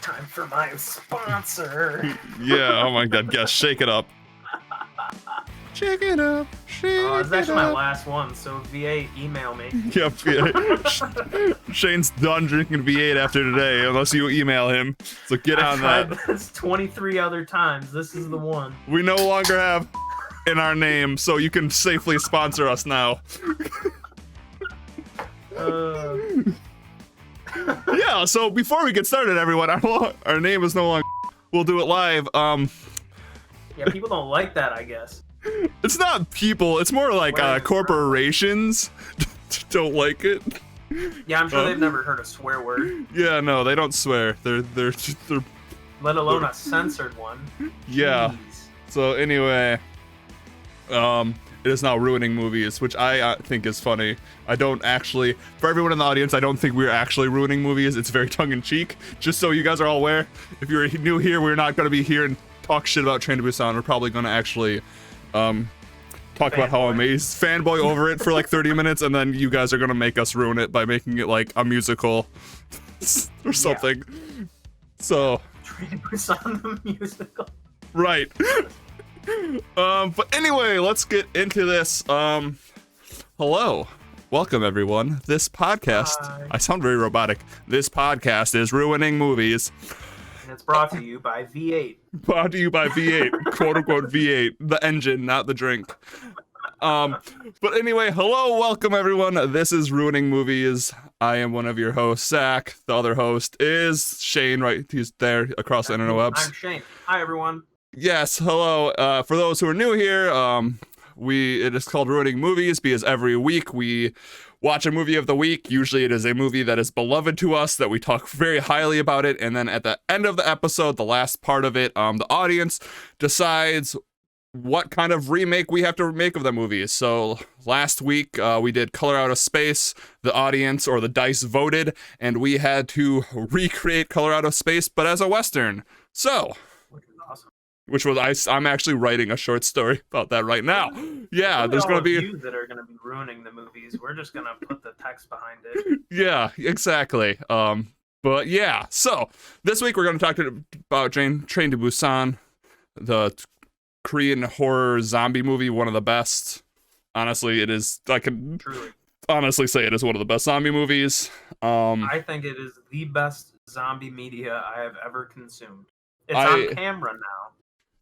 Time for my sponsor. Yeah, oh my god, yes, shake it up. Shake it up, shake it up. It's actually my last one, so V8, email me. Yep, Shane's done drinking V8 after today, unless you email him. So get on that. I've tried this 23 other times. This is the one. We no longer have in our name, so you can safely sponsor us now. Yeah, so before we get started, everyone, our name is no longer. We'll do it live. Yeah, people don't like that, I guess. It's not people. It's more like corporations don't like it. Yeah, I'm sure they've never heard a swear word. Yeah, no, they don't swear. They're Let alone a censored one. Yeah. Jeez. So anyway, it is now ruining movies, which I think is funny. I don't actually, for everyone in the audience, I don't think we're actually ruining movies. It's very tongue-in-cheek. Just so you guys are all aware, if you're new here, we're not going to be here and talk shit about Train to Busan. We're probably going to actually talk about how amazed fanboy over it for like 30 minutes, and then you guys are going to make us ruin it by making it like a musical or something. Yeah. So Train to Busan the musical. Right. But anyway, let's get into this. Hello. Welcome, everyone. This podcast, Hi. I sound very robotic. This podcast is ruining movies. And it's brought to you by V8. Brought to you by V8, quote unquote V8, the engine, not the drink. But anyway, hello, welcome, everyone. This is Ruining Movies. I am one of your hosts, Zach. The other host is Shane, right? He's there across the interwebs. I'm Shane. Hi, everyone. Yes, hello. For those who are new here, it is called Ruining Movies because every week we watch a movie of the week. Usually it is a movie that is beloved to us, that we talk very highly about it, and then at the end of the episode, the last part of it, the audience decides what kind of remake we have to make of the movie. So last week we did Color Out of Space. The audience or the dice voted, and we had to recreate Color Out of Space, but as a Western. So, which was I'm actually writing a short story about that right now. Yeah, there's gonna be you that are gonna be ruining the movies. We're just gonna put the text behind it. Yeah, exactly. But yeah, so this week we're gonna talk about Train to Busan, the Korean horror zombie movie, one of the best. Honestly, it is. I can honestly say it is one of the best zombie movies. I think it is the best zombie media I have ever consumed. It's on camera now.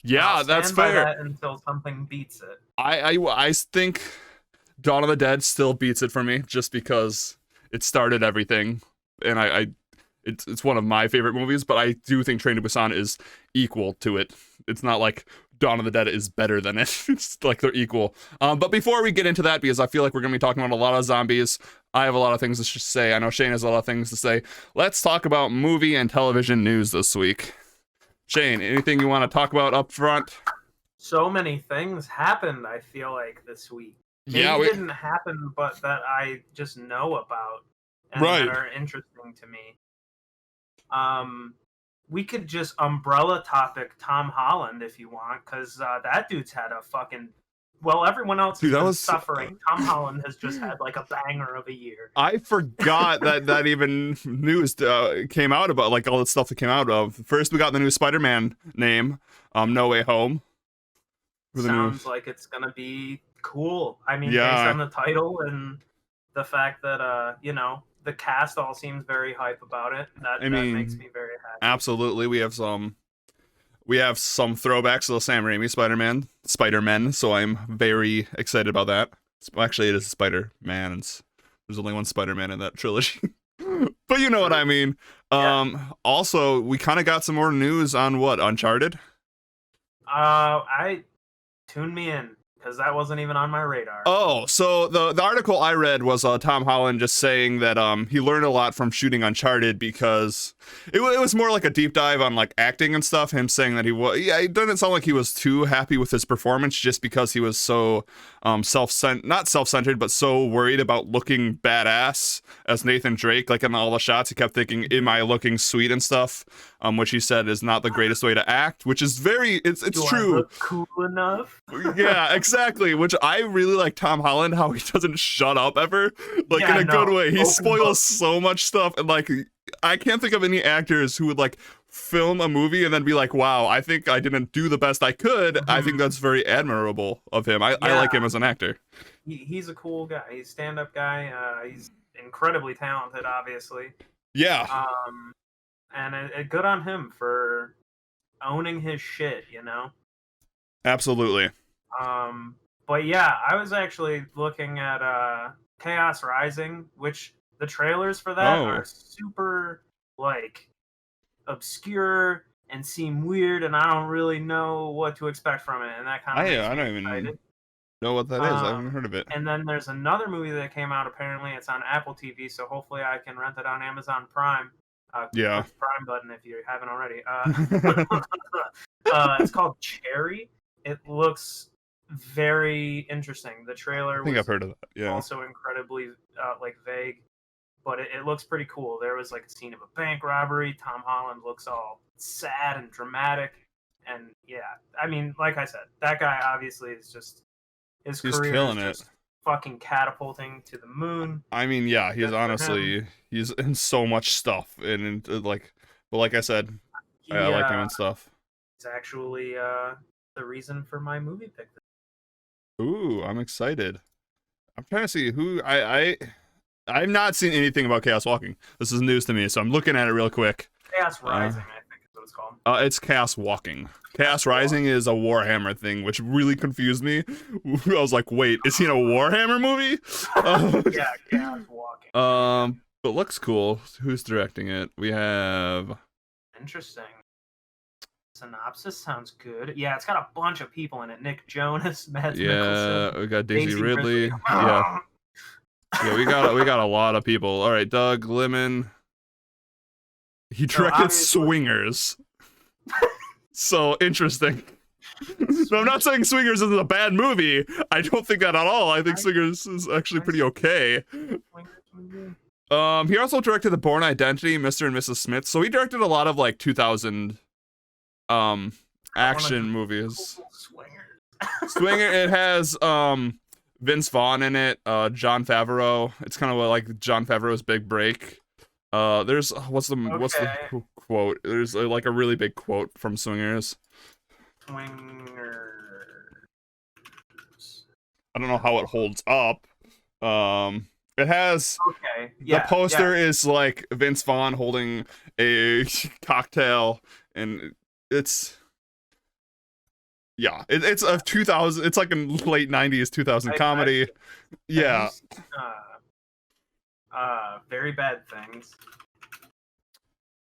Yeah, that's fair. By that until something beats it. I think Dawn of the Dead still beats it for me, just because it started everything, and it's one of my favorite movies. But I do think Train to Busan is equal to it. It's not like Dawn of the Dead is better than it. It's like they're equal. But before we get into that, because I feel like we're gonna be talking about a lot of zombies, I have a lot of things to say. I know Shane has a lot of things to say. Let's talk about movie and television news this week. Shane, anything you want to talk about up front? So many things happened, I feel like, this week. Maybe it didn't happen, but that I just know about and that are interesting to me. We could just umbrella topic Tom Holland if you want, because that dude's had a fucking... Well, everyone else has been suffering. Tom Holland has just had like a banger of a year. I forgot that even news came out about like all the stuff that came out of. First, we got the new Spider-Man name, No Way Home. Sounds like it's gonna be cool. I mean, based on the title and the fact that the cast all seems very hype about it. That makes me very happy. Absolutely, we have some throwbacks to the Sam Raimi Spider-Man, so I'm very excited about that. Actually, it is Spider-Man. There's only one Spider-Man in that trilogy. But you know what I mean. Also, we kind of got some more news on Uncharted? Tune me in, because that wasn't even on my radar. Oh, so the article I read was Tom Holland just saying that he learned a lot from shooting Uncharted, because it was more like a deep dive on like acting and stuff. Him saying that it doesn't sound like he was too happy with his performance, just because he was so not self-centered, but so worried about looking badass as Nathan Drake. Like in all the shots, he kept thinking, "Am I looking sweet?" and stuff. Which he said is not the greatest way to act, which is it's Do true. I look cool enough? Yeah, exactly. Which I really like Tom Holland, how he doesn't shut up ever, like in a good way. He spoils so much stuff, and like I can't think of any actors who would like film a movie and then be like, wow, I think I didn't do the best I could. I think that's very admirable of him. I like him as an actor. He's a cool guy. He's a stand-up guy. He's incredibly talented, obviously. Yeah. And good on him for owning his shit, you know? Absolutely. But yeah, I was actually looking at Chaos Rising, which the trailers for that are super, like, obscure and seem weird, and I don't really know what to expect from it, and that kind of makes me excited. Even know what that is. I haven't heard of it. And then there's another movie that came out, apparently. It's on Apple TV, so hopefully I can rent it on Amazon Prime. Click the Prime button if you haven't already. It's called Cherry. It looks very interesting. The trailer I've heard of that. Yeah. Also incredibly like vague, but it looks pretty cool. There was like a scene of a bank robbery. Tom Holland looks all sad and dramatic, and yeah, I mean, like I said, that guy obviously is just his career killing is just fucking catapulting to the moon. I mean, yeah, he's honestly he's in so much stuff, and like, but like I said, I like him and stuff. It's actually the reason for my movie pick. Ooh, I'm excited. I'm trying to see who I've not seen anything about Chaos Walking. This is news to me, so I'm looking at it real quick. Chaos Rising, I think is what it's called. It's Chaos Walking. Chaos Rising is a Warhammer thing, which really confused me. I was like, wait, is he in a Warhammer movie? Yeah, Chaos Walking. But looks cool. Who's directing it? We have... Interesting. Synopsis sounds good. Yeah, it's got a bunch of people in it. Nick Jonas, Mads Mikkelsen. We got Daisy Ridley. Yeah, we got a lot of people. All right, Doug Liman. He directed Swingers. So interesting. No, I'm not saying Swingers is a bad movie. I don't think that at all. I think Swingers is actually pretty okay. He also directed The Bourne Identity, Mr. and Mrs. Smith. So he directed a lot of like 2000 action movies. Swinger. It has Vince Vaughn in it, Jon Favreau. It's kind of like Jon Favreau's big break. There's what's the quote? There's like a really big quote from Swingers. Swingers. I don't know how it holds up. It has the poster is like Vince Vaughn holding a cocktail, and it's it's a 2000. It's like a late 90s 2000 comedy. Very Bad Things.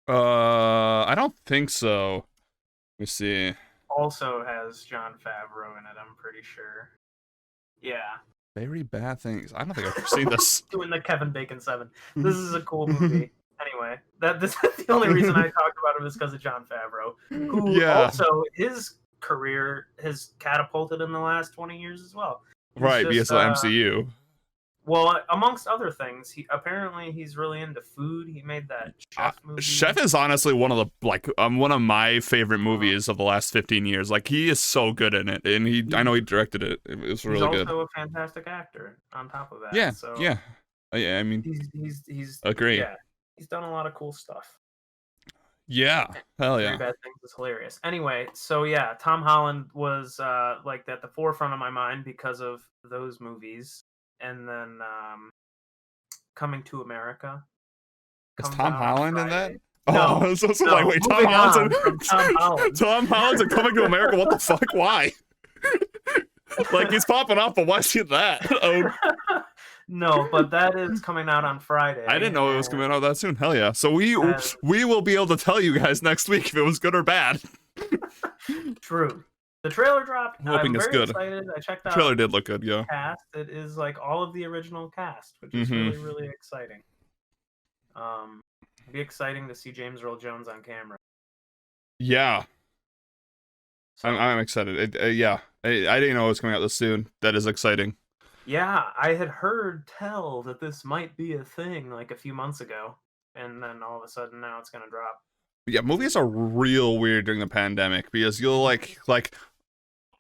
I don't think so. Let me see. Also has Jon Favreau in it, I'm pretty sure. Yeah. Very Bad Things. I don't think I've ever seen this. Doing the Kevin Bacon 7. This is a cool movie. Anyway, this is the only reason I talked about him is because of Jon Favreau, who also his career has catapulted in the last 20 years as well. Right, because of the MCU. Well, amongst other things, he's really into food. He made that Chef movie. Chef is honestly one of the one of my favorite movies of the last 15 years. Like, he is so good in it, and I know he directed it. It was really good. He's also a fantastic actor. On top of that, yeah. I mean, he's agree. Yeah, he's done a lot of cool stuff. Yeah, hell yeah. Very Bad Things is hilarious. Anyway, so yeah, Tom Holland was like at the forefront of my mind because of those movies. And then Coming to America. Is Tom Holland in that? No, like, wait, Tom Holland's in Coming to America? What the fuck? Why? Like, he's popping up, but why is he that? No, but that is coming out on Friday. I didn't know it was coming out that soon. Hell yeah. So we will be able to tell you guys next week if it was good or bad. True. The trailer dropped. I'm very good. Excited. I checked out. The trailer did look good, yeah. Cast. It is like all of the original cast, which is really, really exciting. It'd be exciting to see James Earl Jones on camera. Yeah. So, I'm excited. I didn't know it was coming out this soon. That is exciting. Yeah, I had heard tell that this might be a thing like a few months ago, and then all of a sudden now it's gonna drop. Yeah, movies are real weird during the pandemic because you'll like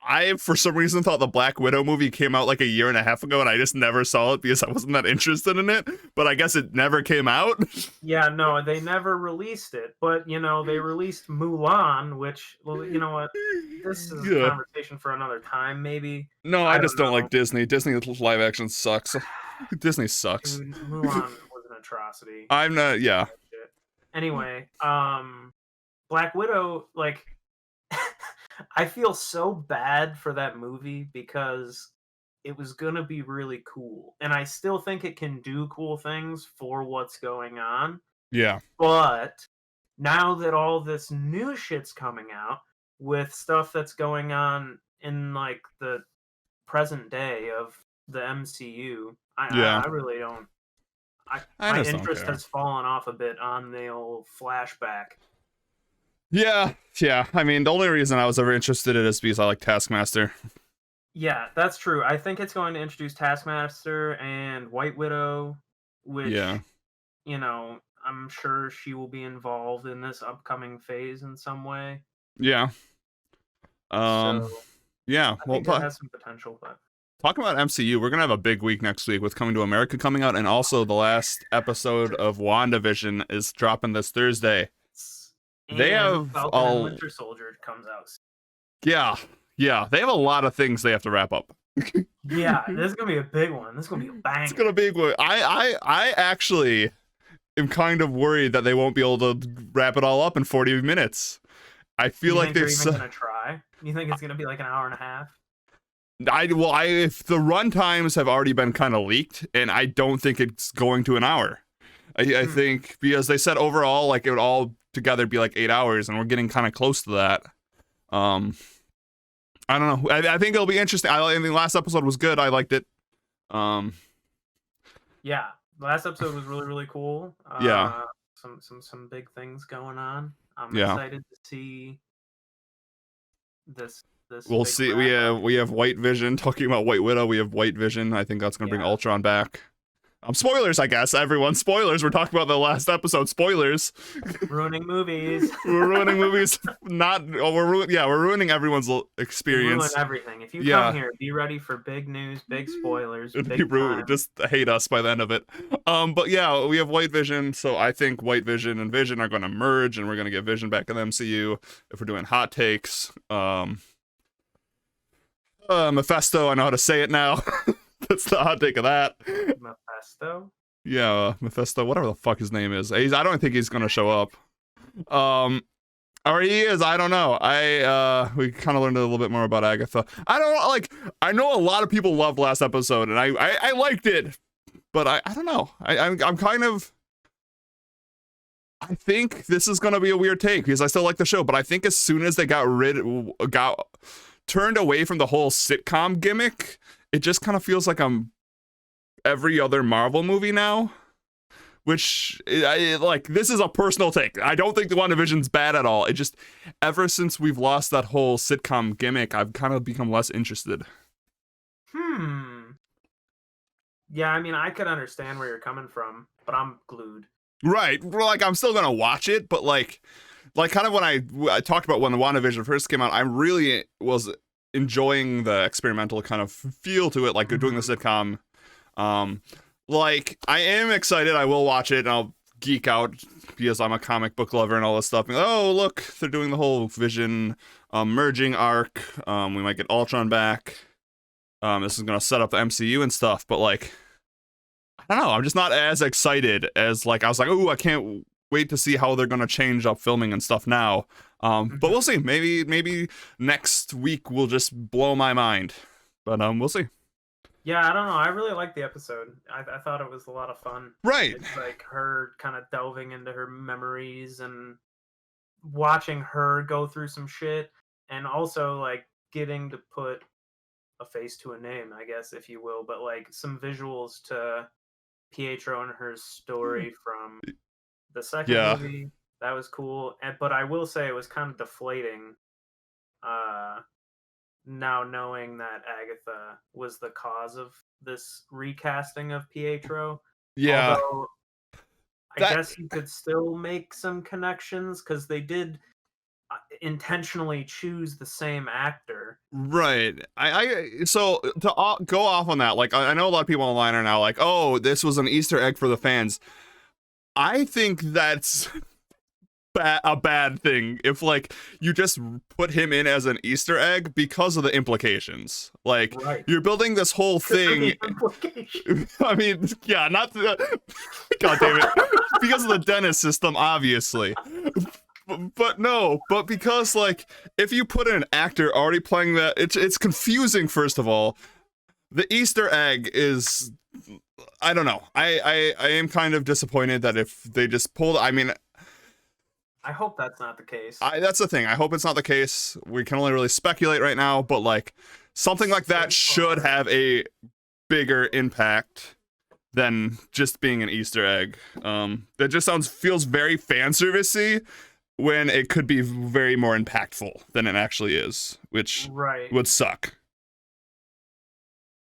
I, for some reason, thought the Black Widow movie came out like a year and a half ago, and I just never saw it because I wasn't that interested in it. But I guess it never came out. Yeah, no, they never released it. But, you know, they released Mulan, which, well, you know what? This is a conversation for another time, maybe. No, I just don't like Disney. Disney live action sucks. Disney sucks. Dude, Mulan was an atrocity. I'm not, yeah. Anyway, Black Widow, like, I feel so bad for that movie because it was gonna be really cool, and I still think it can do cool things for what's going on. Yeah. But now that all this new shit's coming out with stuff that's going on in like the present day of the MCU, I really don't. My interest has fallen off a bit on the old flashback. Yeah. I mean, the only reason I was ever interested in it is because I like Taskmaster. Yeah, that's true. I think it's going to introduce Taskmaster and White Widow, which, you know, I'm sure she will be involved in this upcoming phase in some way. Yeah. Yeah. I think it has some potential, but. Talking about MCU, we're going to have a big week next week with Coming to America coming out, and also the last episode of WandaVision is dropping this Thursday. And they have Falcon and Winter Soldier comes out. Yeah. They have a lot of things they have to wrap up. Yeah, this is gonna be a big one. This is gonna be a banger. It's gonna be a big one. I actually am kind of worried that they won't be able to wrap it all up in 40 minutes. I feel like they're even gonna try. You think it's gonna be like an hour and a half? If the run times have already been kind of leaked, and I don't think it's going to an hour. I think because they said overall, like it would all together be like 8 hours, and we're getting kind of close to that. I don't know. I think it'll be interesting. I think the last episode was good. I liked it. Yeah, last episode was really, really cool. Some big things going on. I'm excited to see this. We'll see. We have White Vision talking about White Widow. We have White Vision. I think that's going to bring Ultron back. Spoilers, I guess. Everyone, spoilers. We're talking about the last episode. Spoilers. Ruining movies. We're ruining movies. We're ruining everyone's experience. Ruin everything. If you come here, be ready for big news, big spoilers. Just hate us by the end of it. But yeah, we have White Vision. So I think White Vision and Vision are going to merge, and we're going to get Vision back in the MCU. If we're doing hot takes, Mephisto. I know how to say it now. That's the hot take of that. Mephisto? Yeah, Mephisto, whatever the fuck his name is. I don't think he's gonna show up. Or he is, I don't know. We kind of learned a little bit more about Agatha. I know a lot of people loved last episode, and I liked it, but I don't know. I'm kind of. I think this is gonna be a weird take because I still like the show, but I think as soon as they got turned away from the whole sitcom gimmick, it just kind of feels like I'm every other Marvel movie now, which this is a personal take. I don't think the WandaVision's bad at all. It just, ever since we've lost that whole sitcom gimmick, I've kind of become less interested. Yeah, I mean, I could understand where you're coming from, but I'm glued. Right. Like, I'm still gonna watch it, but like kind of when I talked about when the WandaVision first came out, I really was enjoying the experimental kind of feel to it, like doing the sitcom. Like, I am excited. I will watch it, and I'll geek out because I'm a comic book lover and all this stuff. Oh, look, they're doing the whole Vision merging arc. We might get Ultron back. This is gonna set up the MCU and stuff, but like, I don't know. I'm just not as excited as like I was like, oh, I can't wait to see how they're gonna change up filming and stuff now. But we'll see. Maybe next week will just blow my mind. But we'll see. Yeah, I don't know. I really liked the episode. I thought it was a lot of fun. Right. It's like her kind of delving into her memories and watching her go through some shit, and also like getting to put a face to a name, I guess, if you will, but like some visuals to Pietro and her story from the second movie. That was cool. But I will say it was kind of deflating now knowing that Agatha was the cause of this recasting of Pietro. Yeah. Although, I guess you could still make some connections because they did. intentionally choose the same actor. Right. So to go off on that, like, I know a lot of people online are now like, oh, this was an Easter egg for the fans. I think that's a bad thing if, like, you just put him in as an Easter egg because of the implications. Like, you're building this whole thing. I mean, yeah, not the, God damn it, because of the dentist system, obviously. But no, but because, like, if you put in an actor already playing that, it's confusing. First of all, the Easter egg is, I don't know. I am kind of disappointed that if they just pulled, I mean, I hope that's not the case. That's the thing. I hope it's not the case. We can only really speculate right now, but, like, something like that should have a bigger impact than just being an Easter egg. That just feels very fan servicey when it could be very more impactful than it actually is, which would suck.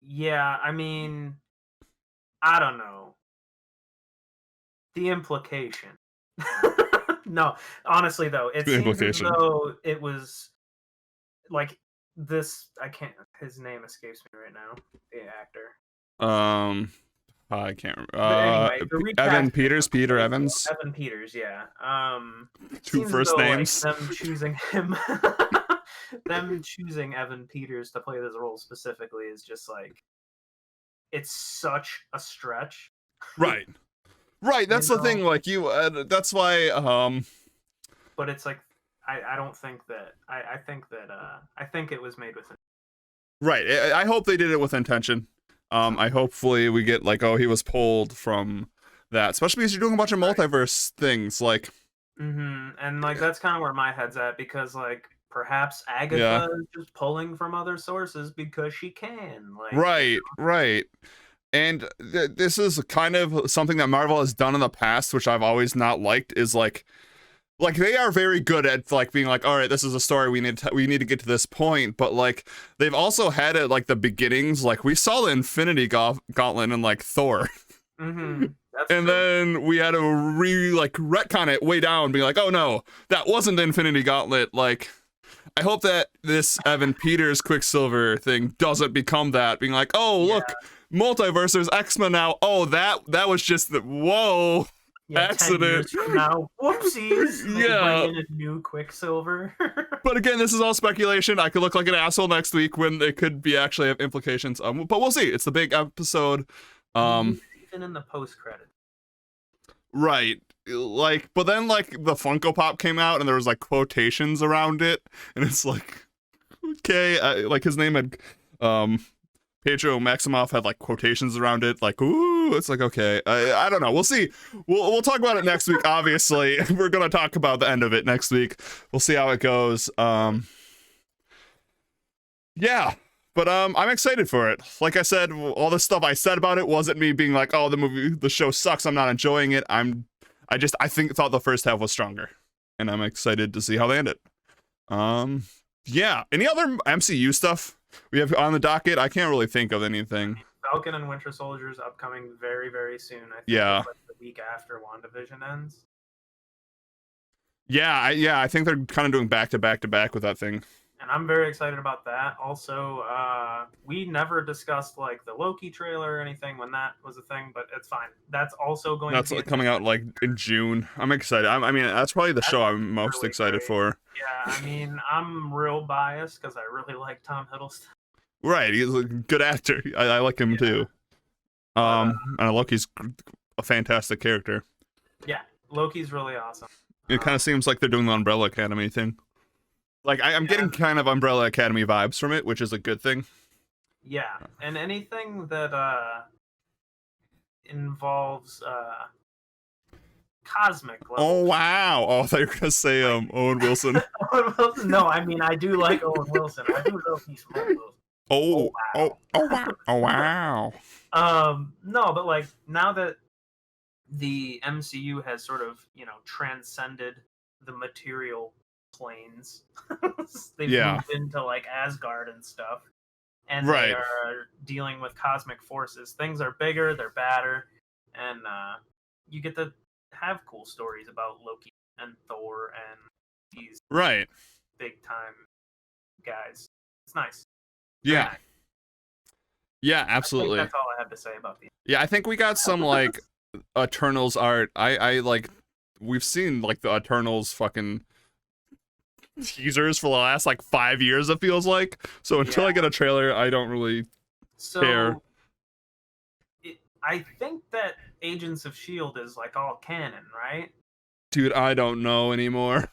Yeah, I mean, I don't know. The implication. No, honestly though, it seems as though it was like this. His name escapes me right now. The actor. I can't remember. Anyway, Evan Peters, Peter Evans. Evan Peters, yeah. Two first names. Like, them choosing him, them choosing Evan Peters to play this role specifically is just like, it's such a stretch. Right. That's the thing. Like, that's why. But it's like, I don't think that. I think it was made with. Right. I hope they did it with intention. I hopefully we get, like, oh, he was pulled from that, especially because you're doing a bunch of multiverse things, like. And, like, that's kind of where my head's at, because, like, perhaps Agatha is just pulling from other sources because she can. Like, right. And this is kind of something that Marvel has done in the past, which I've always not liked, is like they are very good at, like, being like, all right, this is a story, we need to get to this point, but, like, they've also had it, like, the beginnings, like, we saw the Infinity Gauntlet in, like, Thor. And then we had to retcon it way down, being like, oh no, that wasn't the Infinity Gauntlet. Like, I hope that this Evan Peters Quicksilver thing doesn't become that, being like, oh, look, multiverse, there's X-Men now. Oh, that was just the whoa. Accident. 10 years from now, whoopsies. Yeah. Bring in a new Quicksilver. But again, this is all speculation. I could look like an asshole next week when it could be actually have implications. But we'll see. It's the big episode. Even in the post credit. Right. Like, but then, like, the Funko Pop came out and there was, like, quotations around it, and it's like, okay, like, his name had Pedro Maximoff had, like, quotations around it, like, ooh, it's like, okay, I don't know, we'll see. We'll talk about it next week, obviously. We're gonna talk about the end of it next week. We'll see how it goes. Yeah, but I'm excited for it. Like I said, all the stuff I said about it wasn't me being like, oh, the show sucks, I'm not enjoying it. I thought the first half was stronger, and I'm excited to see how they end it. Yeah, any other MCU stuff we have on the docket? I can't really think of anything. Falcon and Winter Soldier is upcoming very, very soon. I think it's like the week after WandaVision ends. Yeah, I think they're kind of doing back to back with that thing. And I'm very excited about that. Also, we never discussed, like, the Loki trailer or anything when that was a thing, but it's fine. That's also going to be coming out, like, in June. I'm excited. I mean, that's probably the show I'm most really excited for. Yeah, I mean, I'm real biased because I really like Tom Hiddleston. Right, he's a good actor. I like him too. And Loki's a fantastic character. Yeah, Loki's really awesome. It kind of seems like they're doing the Umbrella Academy thing. Like, I'm getting kind of Umbrella Academy vibes from it, which is a good thing. Yeah, and anything that involves cosmic levels. Oh, wow. Oh, I thought you were going to say Owen Wilson. Owen Wilson? No, I mean, I do like Owen Wilson. I do love me some Owen Wilson. Oh, wow. Oh, wow. No, but, like, now that the MCU has sort of, transcended the material planes. They've moved into, like, Asgard and stuff, and they are dealing with cosmic forces. Things are bigger, they're badder, and you get to have cool stories about Loki and Thor and these big time guys. It's nice. Yeah. Nice. Yeah, absolutely. I think that's all I have to say about these. Yeah, I think we got some like Eternals art. I like, we've seen like the Eternals fucking teasers for the last like 5 years, it feels like. So until I get a trailer, I don't really care. I think that Agents of S.H.I.E.L.D. is like all canon, right? Dude, I don't know anymore.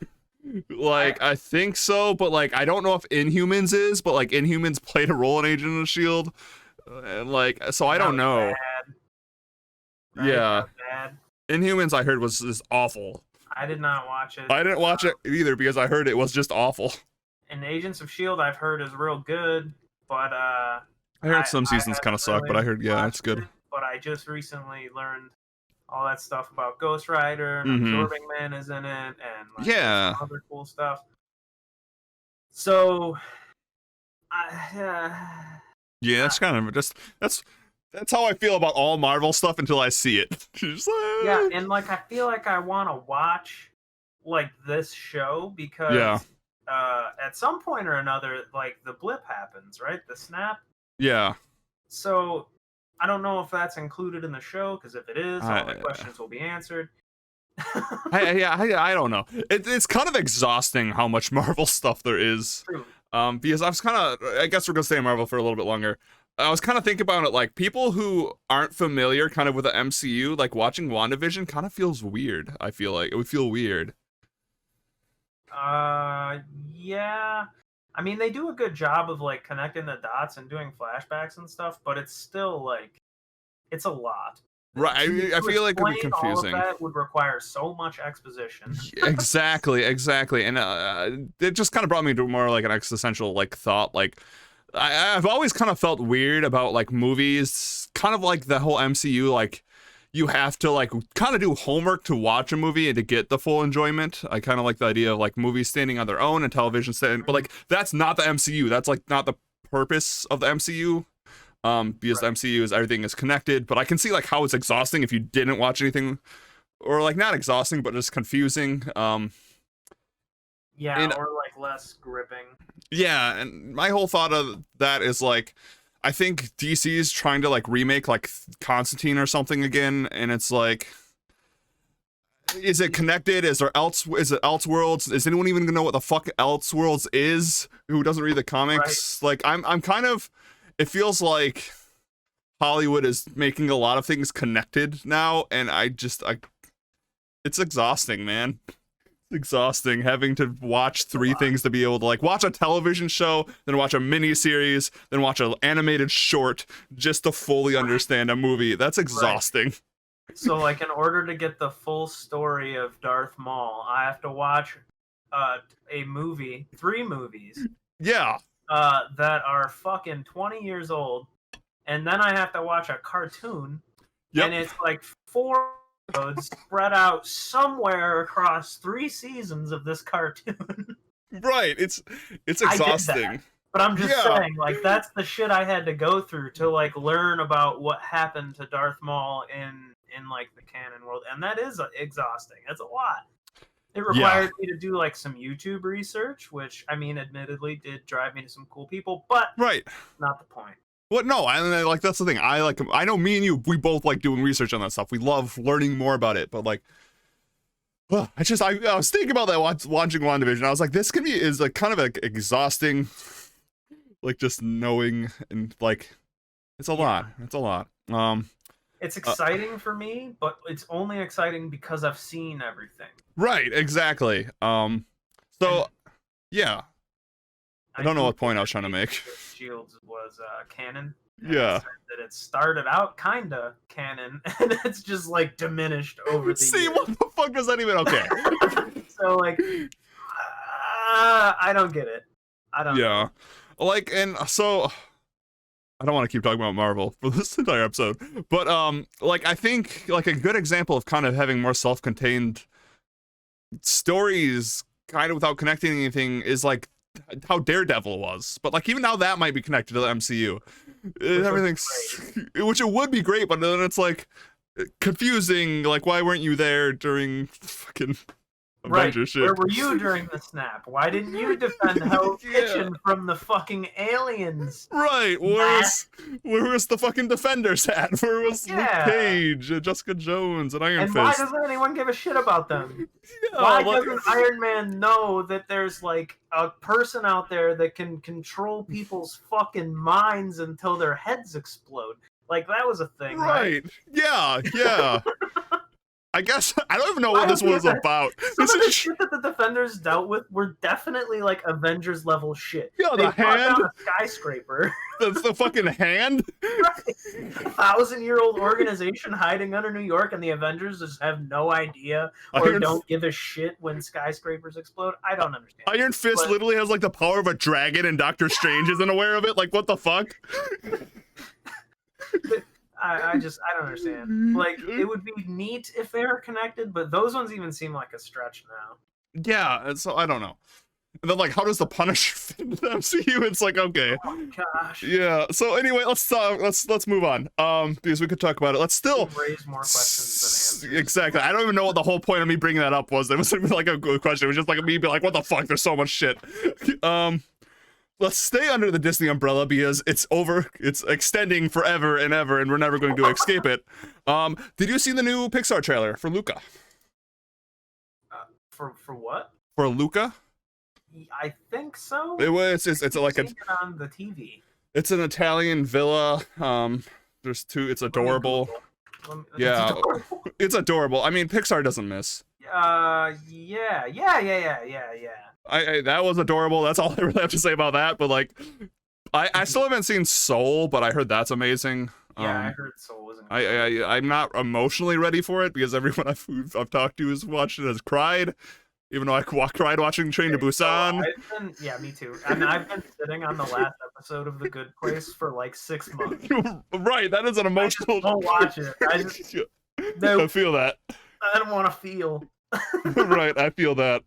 Like, I think so, but like, I don't know if Inhumans is, but like, Inhumans played a role in Agents of S.H.I.E.L.D. And like, so I don't know. Bad. Right? Yeah. Bad. Inhumans, I heard, was just awful. I did not watch it. I didn't watch it either because I heard it was just awful. And Agents of S.H.I.E.L.D. I've heard is real good, but I heard some seasons kind of suck, but I heard, yeah, it's good. But I just recently learned all that stuff about Ghost Rider and Absorbing Man is in it, and like, some other cool stuff. So, yeah, that's kind of just that's how I feel about all Marvel stuff until I see it. Just like, yeah, and like I feel like I want to watch like this show because at some point or another, like the blip happens, right? The snap. Yeah. So I don't know if that's included in the show, because if it is, all the questions will be answered. I don't know. It's kind of exhausting how much Marvel stuff there is. True. Because I was kind of, I guess we're gonna stay in Marvel for a little bit longer. I was kind of thinking about it, like people who aren't familiar kind of with the MCU, like watching WandaVision kind of feels weird. I feel like it would feel weird. Yeah. I mean, they do a good job of like connecting the dots and doing flashbacks and stuff, but it's still like, it's a lot. Right, I feel like it would be confusing. All of that would require so much exposition. Exactly, and it just kind of brought me to more like an existential like thought. Like, I've always kind of felt weird about like movies, kind of like the whole MCU. Like, you have to like kind of do homework to watch a movie and to get the full enjoyment. I kind of like the idea of like movies standing on their own and television standing, but like that's not the MCU. That's like not the purpose of the MCU. Because the MCU is everything is connected, but I can see like how it's exhausting if you didn't watch anything, or like not exhausting, but just confusing. Or like less gripping. Yeah, and my whole thought of that is like, I think DC is trying to like remake like Constantine or something again, and it's like, is it connected? Is it Elseworlds? Is anyone even gonna know what the fuck Elseworlds is? Who doesn't read the comics? Like, I'm kind of. It feels like Hollywood is making a lot of things connected now, and it's exhausting, man. It's exhausting having to watch 3 things to be able to like watch a television show, then watch a mini series, then watch an animated short just to fully understand a movie. That's exhausting. Right. So like, in order to get the full story of Darth Maul, I have to watch a movie, 3 movies. Yeah. That are fucking 20 years old, and then I have to watch a cartoon, and it's like 4 episodes spread out somewhere across 3 seasons of this cartoon. Right, it's exhausting. But I'm just saying, like, that's the shit I had to go through to like learn about what happened to Darth Maul in like the canon world, and that is exhausting. It's a lot. It required me to do like some YouTube research, which I mean, admittedly, did drive me to some cool people, but not the point. What? No, I like that's the thing. I know me and you, we both like doing research on that stuff. We love learning more about it, but like, I was thinking about that watching WandaVision. I was like, this is like kind of like exhausting, like just knowing, and like, it's a lot. It's a lot. It's exciting for me, but it's only exciting because I've seen everything. Right, exactly. So, yeah. I don't know what point I was trying to make. Shields was canon. Yeah. That it started out kinda canon, and it's just like diminished over the years. What the fuck does that even? Okay. So like, I don't get it. I don't. Yeah. Like, and so. I don't want to keep talking about Marvel for this entire episode, but like I think like a good example of kind of having more self-contained stories, kind of without connecting anything, is like how Daredevil was. But like even now that might be connected to the MCU. Which it would be great, but then it's like confusing. Like, why weren't you there during fucking Avenger shit. Where were you during the snap? Why didn't you defend Hell's Kitchen from the fucking aliens? Right. Where was the fucking Defenders at? Where was Luke Cage, Jessica Jones, and Iron Fist? And why doesn't anyone give a shit about them? Why doesn't Iron Man know that there's like a person out there that can control people's fucking minds until their heads explode? Like, that was a thing, right? Yeah. I guess I don't even know what this was about. Some of the shit that the Defenders dealt with were definitely like Avengers level shit. Yeah, the hand, down a skyscraper. The fucking hand. Right. 1,000-year-old organization hiding under New York, and the Avengers just have no idea or don't give a shit when skyscrapers explode. I don't understand. Iron Fist literally has like the power of a dragon, and Doctor Strange isn't aware of it. Like, what the fuck? I don't understand. Like, it would be neat if they were connected, but those ones even seem like a stretch now. Yeah, so I don't know. And then, like, how does the Punisher fit into the MCU? It's like, okay. Oh my gosh. Yeah. So anyway, let's move on. Because we could talk about it. Let's still raise more questions than answers. Exactly. I don't even know what the whole point of me bringing that up was. It wasn't like a good question. It was just like me being like, what the fuck? There's so much shit. Let's stay under the Disney umbrella because it's extending forever and ever, and we're never going to escape it. Did you see the new Pixar trailer for Luca? For what? For Luca? I think so. It's like on the TV. It's an Italian villa. There's two. It's adorable. Yeah, it's adorable. I mean, Pixar doesn't miss. Yeah. That was adorable. That's all I really have to say about that. But like, I still haven't seen Soul, but I heard that's amazing. Yeah, I heard Soul was incredible. I'm not emotionally ready for it because everyone I've talked to who's watched it has cried, even though I cried watching Train to Busan. Yeah, me too. And I've been sitting on the last episode of The Good Place for like 6 months. Right, that is an emotional. Don't watch it. I feel that. I don't want to feel. Right, I feel that.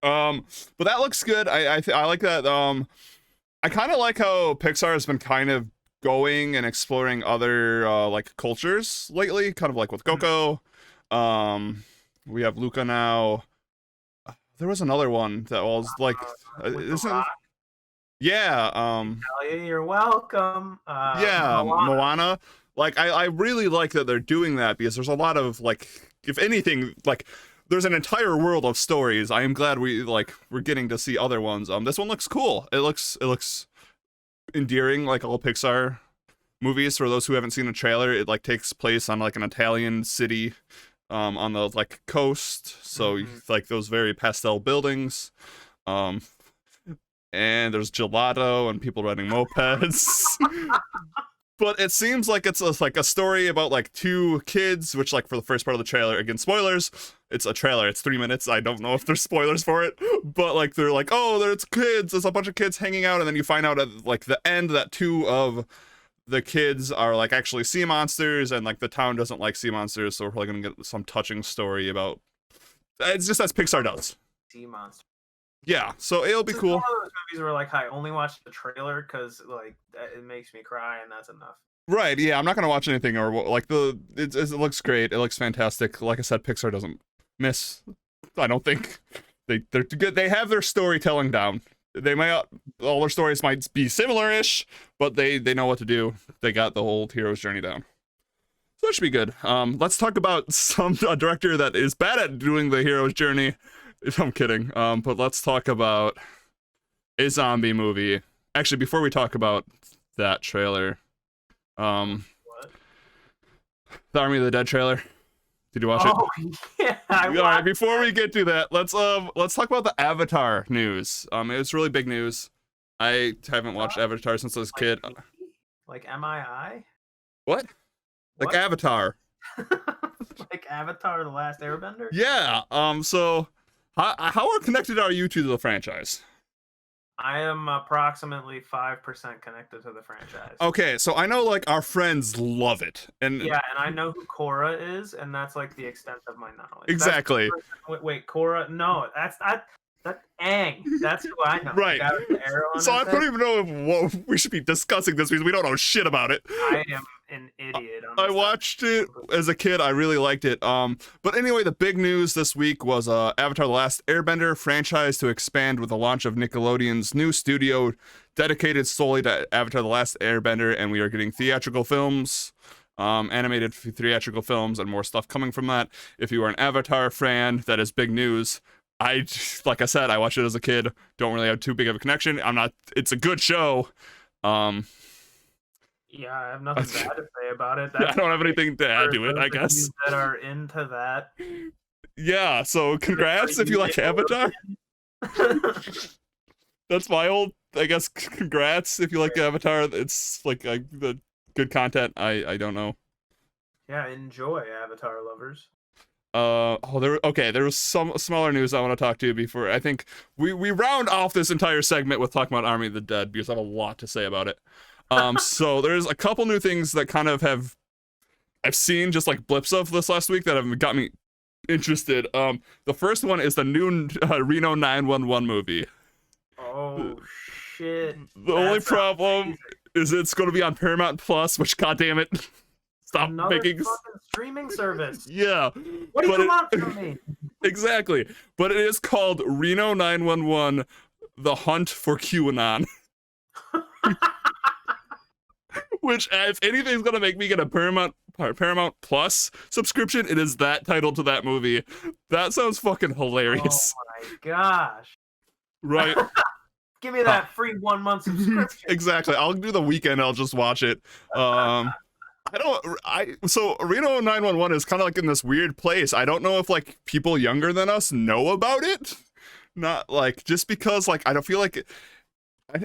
But that looks good. I like that. I kind of like how Pixar has been kind of going and exploring other like cultures lately, kind of like with Coco. We have Luca now. There was another one that was like, yeah. You're welcome. Yeah, Moana. Like, I really like that they're doing that because there's a lot of like, if anything, like, there's an entire world of stories. I am glad we're getting to see other ones. This one looks cool. It looks endearing, like all Pixar movies. For those who haven't seen a trailer, it like takes place on like an Italian city, on the like coast. So like those very pastel buildings, and there's gelato and people riding mopeds. But it seems like it's like a story about like two kids, which like for the first part of the trailer, again, spoilers, it's a trailer, it's 3 minutes, I don't know if there's spoilers for it, but like they're like, oh, there's kids, there's a bunch of kids hanging out, and then you find out at like the end that two of the kids are like actually sea monsters, and like the town doesn't like sea monsters, so we're probably gonna get some touching story about, it's just as Pixar does. Sea monsters. Yeah, so it'll be cool. One of those movies where like I only watch the trailer because like it makes me cry and that's enough. Right? Yeah, I'm not gonna watch anything or like it looks great. It looks fantastic. Like I said, Pixar doesn't miss. I don't think they're good. They have their storytelling down. They might all their stories might be similar-ish, but they know what to do. They got the whole hero's journey down. So it should be good. Let's talk about a director that is bad at doing the hero's journey. I'm kidding. But let's talk about a zombie movie. Actually, before we talk about that trailer, what? The Army of the Dead trailer. Did you watch it? Oh yeah. All right. Before we get to that, let's talk about the Avatar news. It's really big news. I haven't watched Avatar since I was a kid. Like MII? What? Like Avatar. Like Avatar: The Last Airbender? Yeah. So. How connected are you to the franchise? I am approximately 5% connected to the franchise. Okay, so I know like our friends love it, and yeah, and I know who Korra is, and that's like the extent of my knowledge. Exactly. Wait, Korra? No, that's Aang. That's who I know. Right. The arrow on so I don't even know if we should be discussing this because we don't know shit about it. I am an idiot. I watched it as a kid. I really liked it. But anyway, the big news this week was Avatar: The Last Airbender franchise to expand with the launch of Nickelodeon's new studio dedicated solely to Avatar: The Last Airbender, and we are getting theatrical films, animated theatrical films, and more stuff coming from that. If you are an Avatar fan, that is big news. Like I said, I watched it as a kid. Don't really have too big of a connection. It's a good show. Yeah, I have nothing bad to say about it. I don't have anything to add to it, I guess. That are into that. Yeah, so congrats if you like Avatar. That's my old, I guess, congrats if you like Avatar. It's like the good content. I don't know. Yeah, enjoy, Avatar lovers. There was some smaller news I want to talk to you before. I think we round off this entire segment with talking about Army of the Dead because I have a lot to say about it. So there's a couple new things that kind of I've seen just like blips of this last week that have got me interested. The first one is the new Reno 911 movie. Oh shit. The only problem is it's going to be on Paramount Plus, which goddamn it. Stop making fucking streaming service. Yeah. What do you want from me? Exactly. But it is called Reno 911: The Hunt for QAnon. Which, if anything's gonna make me get a Paramount Plus subscription, it is that title to that movie. That sounds fucking hilarious. Oh my gosh. Right. Give me that free 1 month subscription. Exactly. I'll do the weekend. I'll just watch it. So Reno 911 is kind of like in this weird place. I don't know if like people younger than us know about it. Not like just because like I don't feel like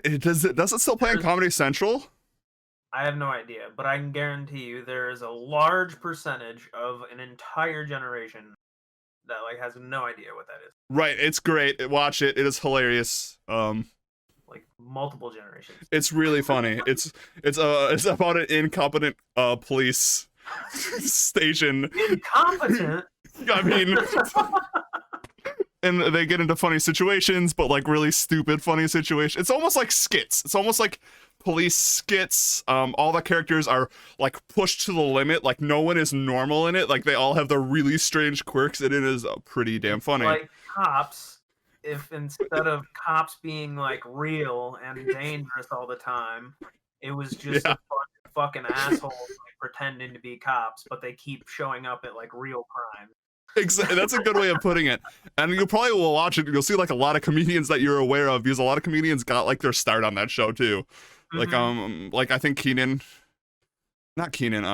does it still play on Comedy Central? I have no idea, but I can guarantee you there is a large percentage of an entire generation that like has no idea what that is. Right, it's great. Watch it. It is hilarious. Like multiple generations. It's really funny. It's about an incompetent police station. Incompetent? I mean, and they get into funny situations, but like really stupid funny situations. It's almost like skits. It's almost like police skits. All the characters are like pushed to the limit. Like no one is normal in it. Like they all have their really strange quirks, and it is pretty damn funny. Like cops, if instead of cops being like real and dangerous all the time, it was just a fucking assholes like, pretending to be cops, but they keep showing up at like real crimes. Exactly, that's a good way of putting it. And you probably will watch it. You'll see like a lot of comedians that you're aware of because a lot of comedians got like their start on that show too. Like I think not Keenan.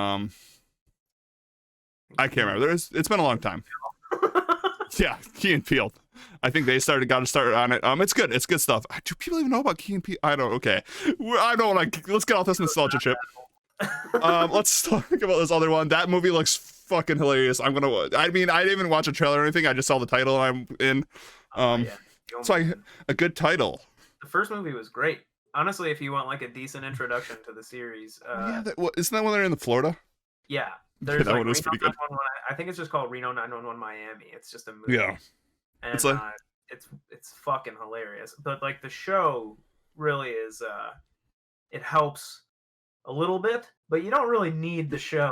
I can't remember. It's been a long time. Yeah, Key and Peele. I think they got to start on it. It's good. It's good stuff. Do people even know about Key and Peele? I don't. Okay, I don't like. Let's get off this nostalgia trip. Let's talk about this other one. That movie looks fucking hilarious. I mean, I didn't even watch a trailer or anything. I just saw the title and I'm in. It's like a good title. The first movie was great. Honestly, if you want like a decent introduction to the series, isn't that when they're in the Florida? Yeah, there's that like one was pretty good. I think it's just called Reno 911 Miami. It's just a movie. Yeah, and it's like it's fucking hilarious. But like the show really is, it helps a little bit, but you don't really need the show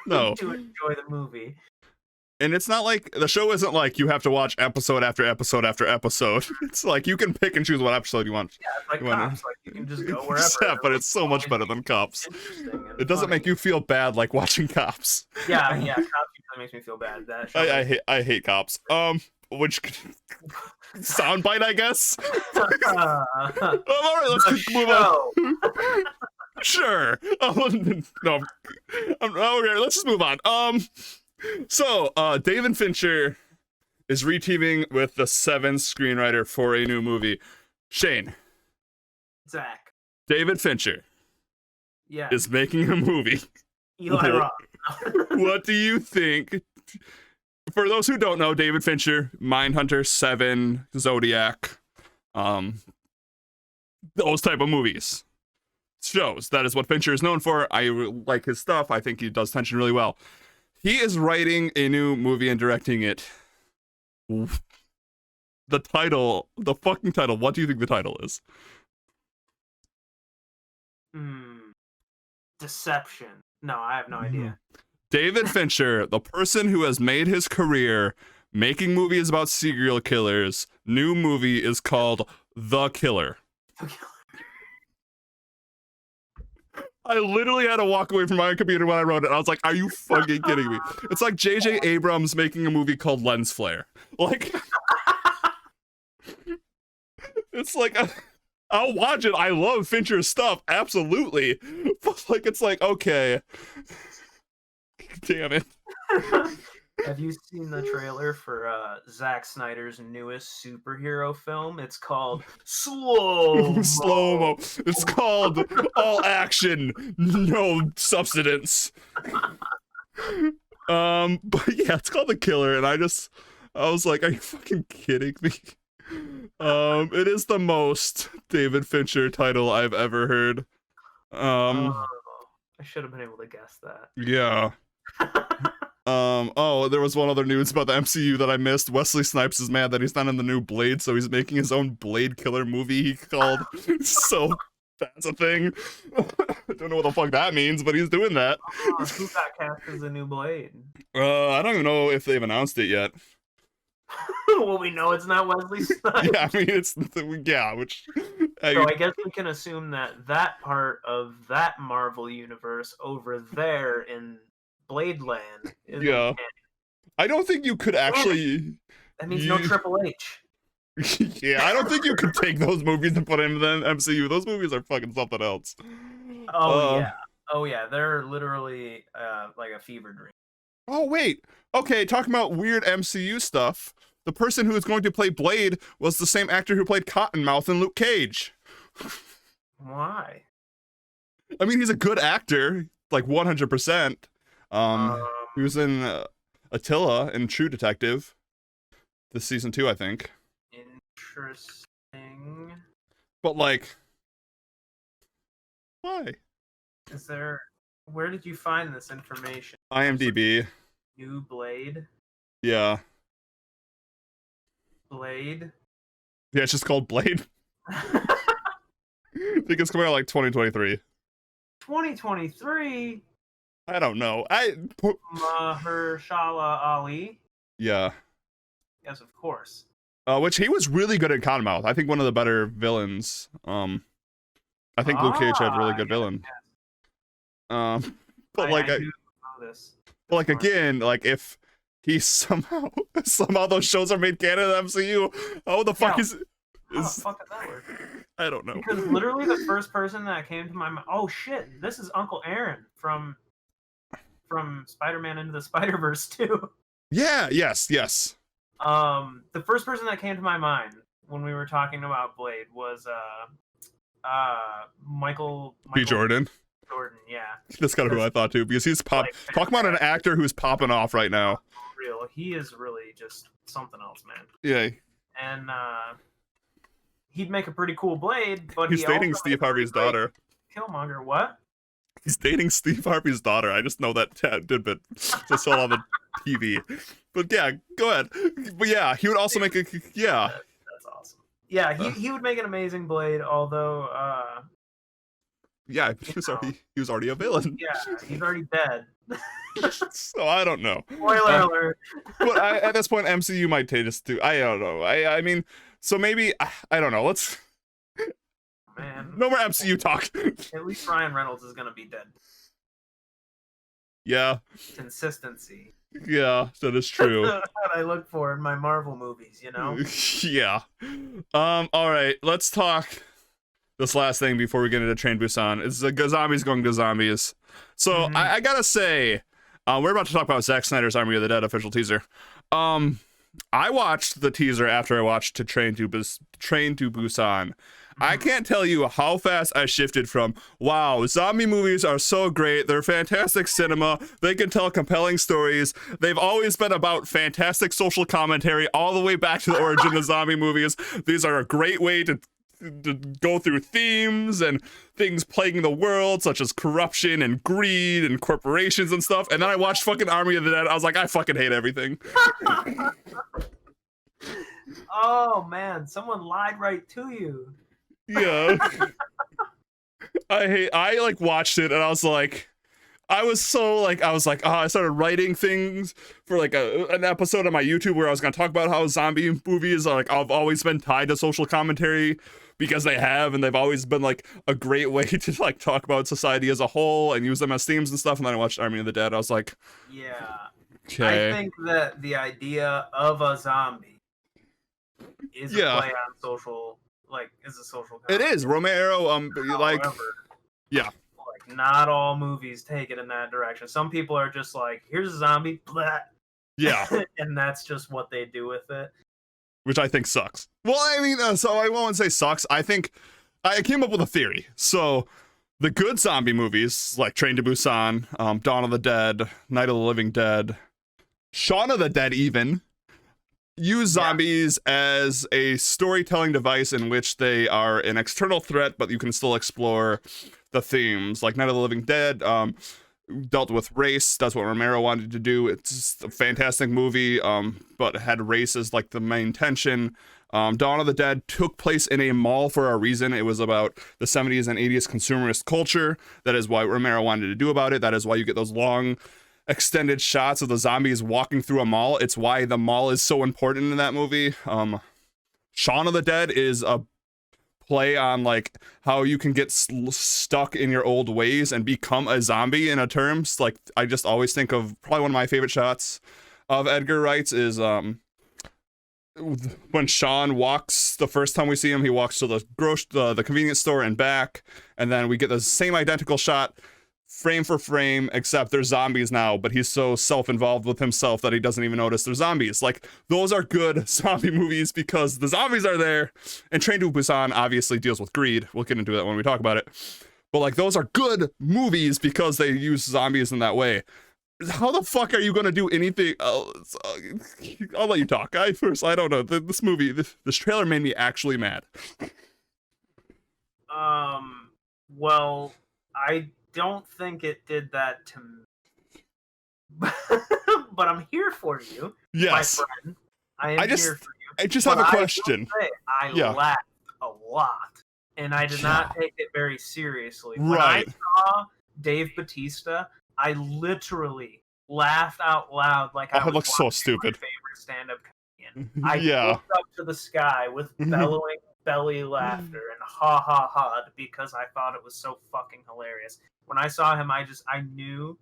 to enjoy the movie. And it's not like the show isn't like you have to watch episode after episode after episode. It's like you can pick and choose what episode you want. Yeah, it's like Cops. Like you can just go wherever. Yeah, but it's so much better than Cops. It doesn't make you feel bad like watching Cops. Yeah, Cops usually makes me feel bad. That show I hate Cops. Which soundbite, I guess. All right, let's move on. Sure. No. Okay, let's just move on. So, David Fincher is reteaming with the Seven screenwriter for a new movie. Shane. Zach. David Fincher. Yeah. Is making a movie. Eli Roth. What do you think? For those who don't know, David Fincher, Mindhunter, Seven, Zodiac, those type of movies. Shows. That is what Fincher is known for. I like his stuff. I think he does tension really well. He is writing a new movie and directing it. The fucking title, what do you think the title is? Deception. No, I have no idea. David Fincher, the person who has made his career making movies about serial killers, new movie is called The Killer. I literally had to walk away from my computer when I wrote it. I was like, are you fucking kidding me? It's like J.J. Abrams making a movie called Lens Flare. Like, it's like, I'll watch it. I love Fincher's stuff, absolutely. But like, it's like, okay. Damn it. Have you seen the trailer for Zack Snyder's newest superhero film? It's called Slow-Mo. Slow-Mo. It's called All Action, No Substance. But yeah, it's called The Killer, and I was like, are you fucking kidding me? It is the most David Fincher title I've ever heard. I should have been able to guess that. Yeah. There was one other news about the MCU that I missed. Wesley Snipes is mad that he's not in the new Blade, so he's making his own Blade killer movie he called. So that's a thing. I don't know what the fuck that means, but he's doing that. Who got cast as the new Blade? I don't even know if they've announced it yet. Well, we know it's not Wesley Snipes. Yeah, I mean, which... So I guess we can assume that part of that Marvel universe over there in Blade Land is canon. I don't think you could actually... That means no Triple H. Yeah, I don't think you could take those movies and put them in the MCU. Those movies are fucking something else. Oh yeah, they're literally like a fever dream. Oh wait, okay, talking about weird MCU stuff. The person who was going to play Blade was the same actor who played Cottonmouth in Luke Cage. Why? I mean, he's a good actor, like 100%. He was in Attila in True Detective. This season 2, I think. Interesting. But like, why? Where did you find this information? IMDb. New Blade? Yeah. Blade? Yeah, it's just called Blade. I think it's coming out like 2023. 2023? I don't know. Mahershala Ali? Yeah. Yes, of course. Which he was really good at Cottonmouth. I think one of the better villains. I think Luke Cage had a really good villain. Yes. But like, I do know this. But like again, like if he somehow those shows are made canon in the MCU, how the fuck is how the fuck does that work? I don't know. Because literally the first person that came to my mind, oh shit, this is Uncle Aaron from Spider-Man Into the Spider-Verse 2. Yeah, yes. The first person that came to my mind when we were talking about Blade was Michael B. Jordan, yeah. That's kind of who I thought too, because he's talking about an actor who's popping off right now. Real, he is really just something else, man. Yeah. And he'd make a pretty cool Blade, but he's dating Steve Harvey's daughter. Killmonger, what? He's dating Steve Harvey's daughter. I just know that tidbit just saw on the TV. But yeah, go ahead. But yeah, he would also make a That's awesome. Yeah, he would make an amazing Blade, although yeah, he was already a villain. Yeah, he's already dead. So I don't know. Spoiler alert. But at this point, MCU might take us to. I don't know. I mean, so maybe I don't know. Let's. Man. No more MCU talk. At least Ryan Reynolds is gonna be dead. Yeah. Consistency. Yeah, that is true. That's what I look for in my Marvel movies, you know? Yeah. All right, let's talk this last thing before we get into Train to Busan. It's zombies going to zombies. So I gotta say, we're about to talk about Zack Snyder's Army of the Dead official teaser. I watched the teaser after I watched Train to Busan. I can't tell you how fast I shifted from, wow, zombie movies are so great. They're fantastic cinema. They can tell compelling stories. They've always been about fantastic social commentary all the way back to the origin of zombie movies. These are a great way to go through themes and things plaguing the world, such as corruption and greed and corporations and stuff. And then I watched fucking Army of the Dead. I was like, I fucking hate everything. Oh, man. Someone lied right to you. Yeah. I watched it and I was like, I was like, I started writing things for like an episode on my YouTube where I was going to talk about how zombie movies are like, I've always been tied to social commentary because they have, and they've always been like a great way to like talk about society as a whole and use them as themes and stuff. And then I watched Army of the Dead. I was like, yeah, okay. I think that the idea of a zombie is a play on social, like, is a social commentary. It is. Romero, However, yeah. Like, not all movies take it in that direction. Some people are just like, here's a zombie, blah. Yeah. And that's just what they do with it. Which I think sucks. Well, I mean, so I won't say sucks. I think I came up with a theory. So the good zombie movies, like Train to Busan, Dawn of the Dead, Night of the Living Dead, Shaun of the Dead even, use zombies as a storytelling device in which they are an external threat, but you can still explore the themes. Like Night of the Living Dead dealt with race. That's what Romero wanted to do. It's a fantastic movie, but had race as like the main tension. Dawn of the Dead took place in a mall for a reason. It was about the 70s and 80s consumerist culture. That is why Romero wanted to do about it. That is why you get those long extended shots of the zombies walking through a mall. It's why the mall is so important in that movie. Shaun of the Dead is a play on like how you can get stuck in your old ways and become a zombie in a terms. Like, I just always think of probably one of my favorite shots of Edgar Wright's is when Sean walks, the first time we see him, he walks to the convenience store and back, and then we get the same identical shot frame for frame, except they're zombies now, but he's so self-involved with himself that he doesn't even notice they're zombies. Like, those are good zombie movies because the zombies are there. And Train to Busan obviously deals with greed. We'll get into that when we talk about it. But like, those are good movies because they use zombies in that way. How the fuck are you gonna do anything? I'll let you talk. I don't know. This movie, this trailer made me actually mad. Well, I don't think it did that to me. But I'm here for you, yes, my friend. I just have a question. I laughed a lot, and I did not take it very seriously. When I saw Dave Bautista, I literally laughed out loud like I was looks so stupid. My favorite stand-up comedian. I looked up to the sky with bellowing belly laughter and ha ha ha because I thought it was so fucking hilarious. When I saw him, I knew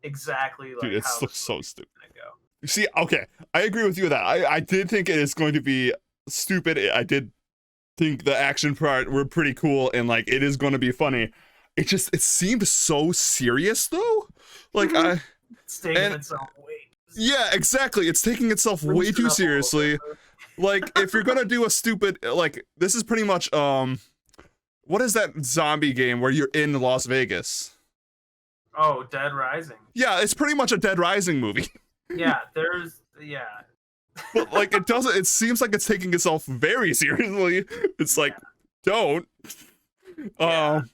exactly like, dude, it how looks so stupid. Go. You see, okay, I agree with you with that. I did think it is going to be stupid. I did think the action part were pretty cool, and like it is going to be funny. It seemed so serious though. Like it's taking itself way. Yeah, exactly. It's taking itself way too seriously. Like, if you're gonna do a stupid, like, this is pretty much what is that zombie game where you're in Las Vegas? Oh, Dead Rising. Yeah, it's pretty much a Dead Rising movie. Yeah, But like, it seems like it's taking itself very seriously. It's like, don't. And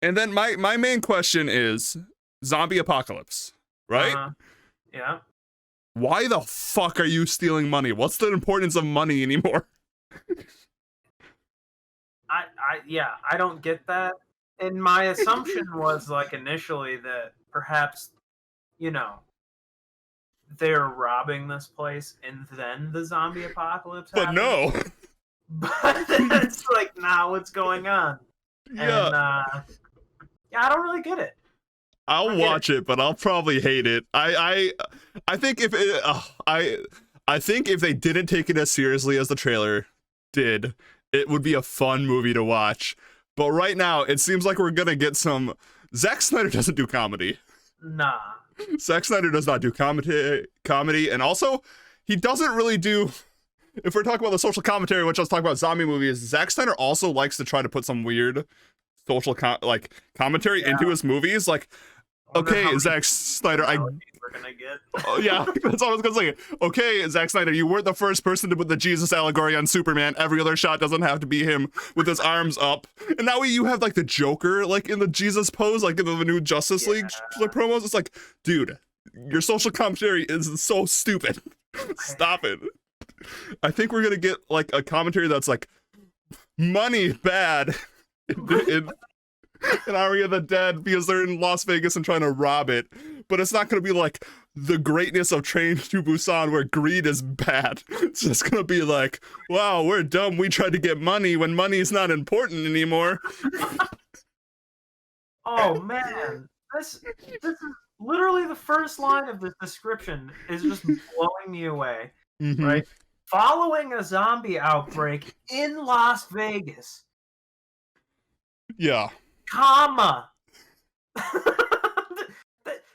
then my main question is zombie apocalypse, right? Yeah. Why the fuck are you stealing money? What's the importance of money anymore? I don't get that. And my assumption was like initially that perhaps, they're robbing this place and then the zombie apocalypse happens. But no. But it's like not what's going on. Yeah. And, I don't really get it. I'll watch it, but I'll probably hate it. I think if I think if they didn't take it as seriously as the trailer did, it would be a fun movie to watch. But right now, it seems like we're gonna get some. Zack Snyder doesn't do comedy. Nah. Zack Snyder does not do comedy, and also he doesn't really do. If we're talking about the social commentary, which I was talking about zombie movies, Zack Snyder also likes to try to put some weird social commentary into his movies. Like, okay, Zack Snyder, we're gonna get. Oh, yeah, that's all I was gonna say. Okay, Zack Snyder, you weren't the first person to put the Jesus allegory on Superman. Every other shot doesn't have to be him with his arms up. And now you have like the Joker, like in the Jesus pose, like in the new Justice League promos. It's like, dude, your social commentary is so stupid. Stop it. I think we're gonna get like a commentary that's like money bad. an Army of the Dead because they're in Las Vegas and trying to rob it. But it's not going to be like the greatness of Train to Busan where greed is bad. It's just going to be like, wow, we're dumb. We tried to get money when money is not important anymore. Oh, man. This is literally the first line of this description is just blowing me away. Mm-hmm. Right? Following a zombie outbreak in Las Vegas. Yeah. Comma.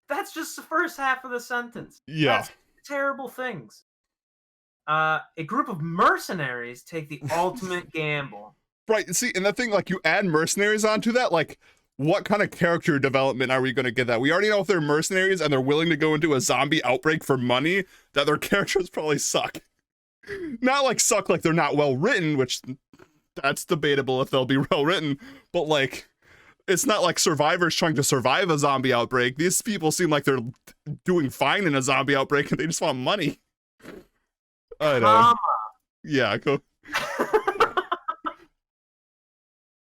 That's just the first half of the sentence. Yeah. That's terrible things. A group of mercenaries take the ultimate gamble. Right. See, and the thing, like, you add mercenaries onto that, like, what kind of character development are we going to get that? We already know if they're mercenaries and they're willing to go into a zombie outbreak for money, that their characters probably suck. Not like suck like they're not well written, which that's debatable if they'll be well written, but like it's not like survivors trying to survive a zombie outbreak. These people seem like they're doing fine in a zombie outbreak and they just want money. I know. Yeah, go.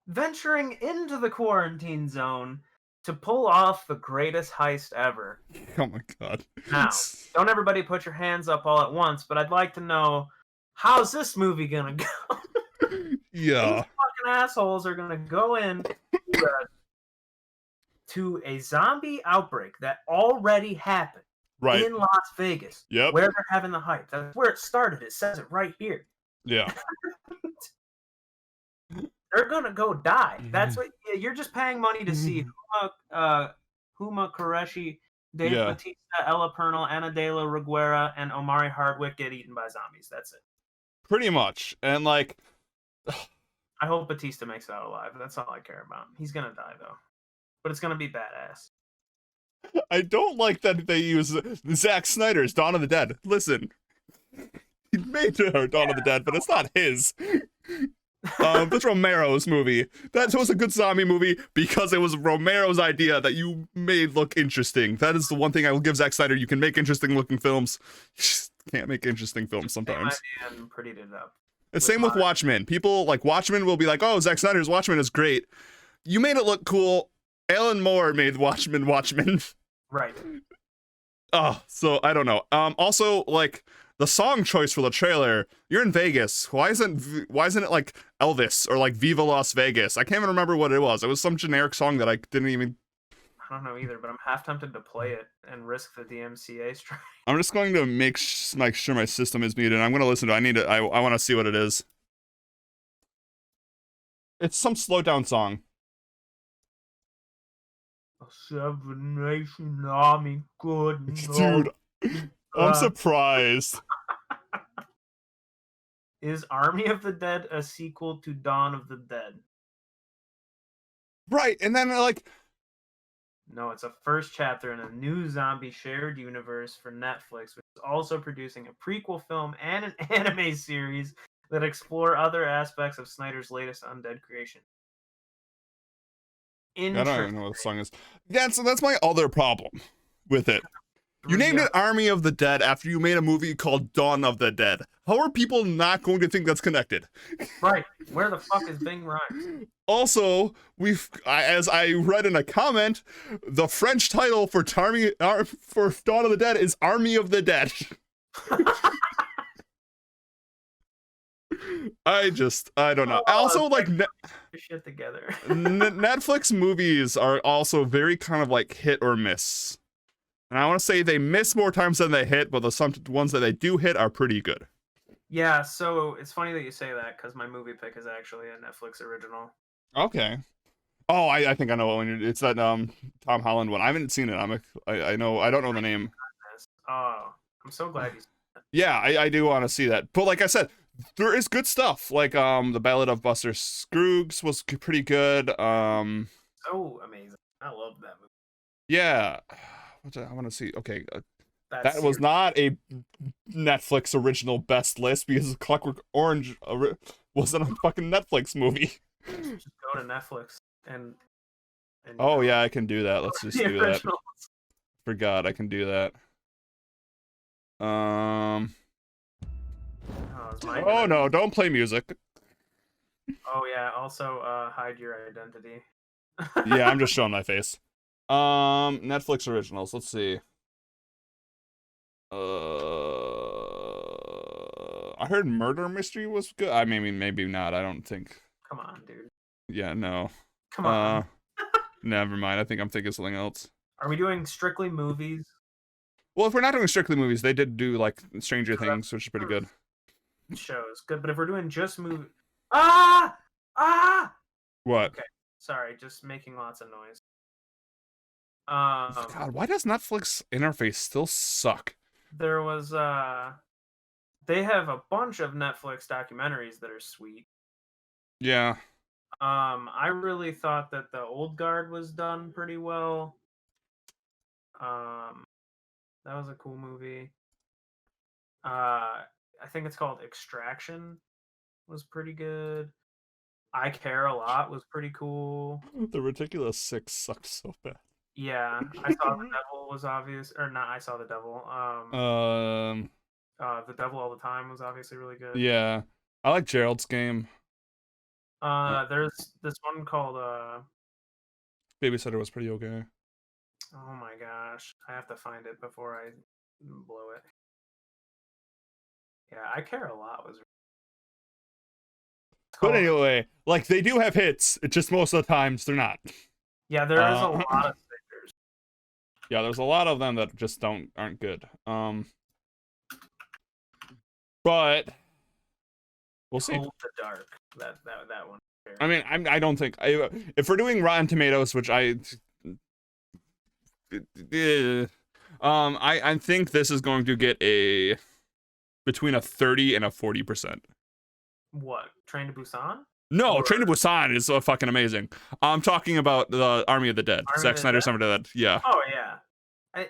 Venturing into the quarantine zone to pull off the greatest heist ever. Oh my god. Now, don't everybody put your hands up all at once, but I'd like to know, how's this movie gonna go? Yeah. These fucking assholes are gonna go in to a zombie outbreak that already happened in Las Vegas. Yep. Where they're having the hype. That's where it started. It says it right here. Yeah. They're gonna go die. That's what you're just paying money to see. Huma Qureshi, Dave Bautista, Ella Pernell, Ana de la Reguera, and Omari Hardwick get eaten by zombies. That's it. Pretty much. And like, I hope Bautista makes it out alive. That's all I care about. He's gonna die though, but it's gonna be badass. I don't like that they use Zack Snyder's Dawn of the Dead. Listen, he made Dawn of the Dead, but it's not his. That's Romero's movie. That was a good zombie movie because it was Romero's idea that you made look interesting. That is the one thing I will give Zack Snyder. You can make interesting looking films. You just can't make interesting films sometimes. And prettied it up. It's same with Watchmen. People like Watchmen will be like, oh, Zack Snyder's Watchmen is great. You made it look cool. Alan Moore made Watchmen. Right. Oh, so I don't know. Also, like, the song choice for the trailer, you're in Vegas. Why isn't it like Elvis or like Viva Las Vegas? I can't even remember what it was. It was some generic song that I didn't even... I don't know either, but I'm half tempted to play it and risk the DMCA strike. I'm just going to make sure my system is muted. I'm going to listen to it. I want to see what it is. It's some slow down song. A Seven Nation Army good. Dude, I'm surprised. Is Army of the Dead a sequel to Dawn of the Dead? Right, and then like... No, it's a first chapter in a new zombie shared universe for Netflix, which is also producing a prequel film and an anime series that explore other aspects of Snyder's latest undead creation. I don't even know what the song is. Yeah, so that's my other problem with it. You named it Army of the Dead after you made a movie called Dawn of the Dead. How are people not going to think that's connected? Right. Where the fuck is Bing Rhymes? Also, as I read in a comment, the French title for Dawn of the Dead is Army of the Dead. I don't know. Also, like, shit together. Netflix movies are also very kind of like hit or miss. And I want to say they miss more times than they hit, but the ones that they do hit are pretty good. Yeah, so it's funny that you say that because my movie pick is actually a Netflix original. Okay. Oh, I think I know what one it's that Tom Holland one. I haven't seen it. I don't know the name. Oh, I'm so glad you said that. Yeah, I do want to see that. But like I said, there is good stuff. Like the Ballad of Buster Scruggs was pretty good. So amazing. I love that movie. Yeah. I want to see. Okay, that was not a Netflix original best list because Clockwork Orange wasn't a fucking Netflix movie. Just go to Netflix and oh yeah, I can do that. Let's just do that. Forgot I can do that. Oh no! Don't play music. Oh yeah. Also, hide your identity. Yeah, I'm just showing my face. Netflix originals. Let's see. I heard Murder Mystery was good. I mean, maybe not. I don't think. Come on, dude. Yeah, no. Come on. Never mind. I think I'm thinking something else. Are we doing strictly movies? Well, if we're not doing strictly movies, they did do like Stranger Things, which is pretty good. Shows good, but if we're doing just movies, What? Okay, sorry, just making lots of noise. God, why does Netflix interface still suck? There was they have a bunch of Netflix documentaries that are sweet. Yeah. I really thought that the Old Guard was done pretty well. That was a cool movie. I think it's called Extraction. Was pretty good. I Care a Lot was pretty cool. The Ridiculous Six sucked so bad. Yeah, I Saw the Devil was obvious, or not. I Saw the Devil. The Devil All the Time was obviously really good. Yeah, I like Gerald's Game. There's this one called Babysitter was pretty okay. Oh my gosh, I have to find it before I blow it. Yeah, I Care a Lot was. But anyway, like they do have hits. It's just most of the times they're not. Yeah, there is a lot of stickers. Yeah, there's a lot of them that just aren't good. But we'll see. Hold the Dark. That one. I mean, I don't think if we're doing Rotten Tomatoes, which I think this is going to get between a 30 and a 40%. What? Train to Busan? No, Train to Busan is so fucking amazing. I'm talking about the Army of the Dead. Zack Snyder, Summer of the Dead. Yeah. Oh yeah. And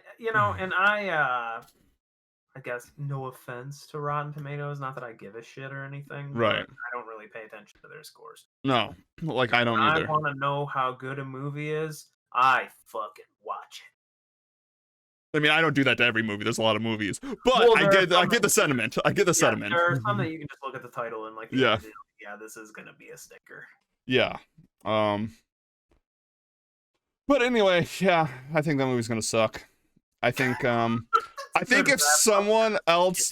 I guess no offense to Rotten Tomatoes, not that I give a shit or anything. Right. I don't really pay attention to their scores. No, like I don't either. I want to know how good a movie is. I fucking watch it. I mean, I don't do that to every movie. There's a lot of movies, but I get the sentiment. I get the sentiment. There are some that you can just look at the title and like, yeah, this is gonna be a sticker. Yeah. But anyway, yeah, I think that movie's gonna suck. I think if someone else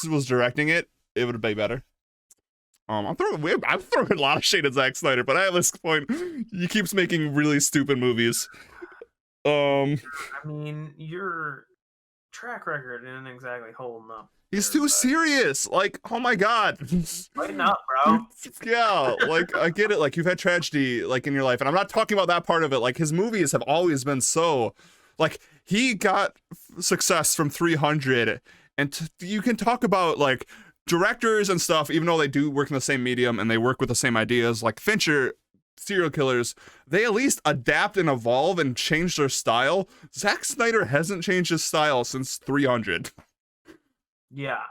was directing it, it would be better. I'm throwing a lot of shade at Zack Snyder, but at this point, he keeps making really stupid movies. I mean, your track record isn't exactly holding up. He's too serious. Like, oh my god. Lighten up, bro. Yeah, like I get it. Like you've had tragedy like in your life, and I'm not talking about that part of it. Like his movies have always been so, like he got success from 300, and you can talk about like directors and stuff, even though they do work in the same medium and they work with the same ideas. Like Fincher, serial killers, they at least adapt and evolve and change their style. Zack Snyder hasn't changed his style since 300. Yeah.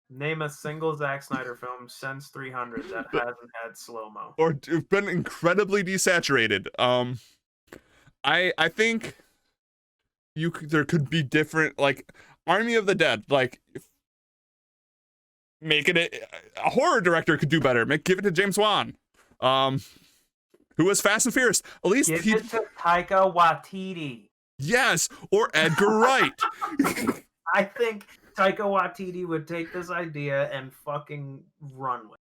Name a single Zack Snyder film since 300 that hasn't had slow-mo. Or been incredibly desaturated. I think there could be different, like Army of the Dead, like making it a horror director could do better. Give it to James Wan. Who was Fast and Furious? At least give it to Taika Waititi. Yes, or Edgar Wright. I think Taika Waititi would take this idea and fucking run with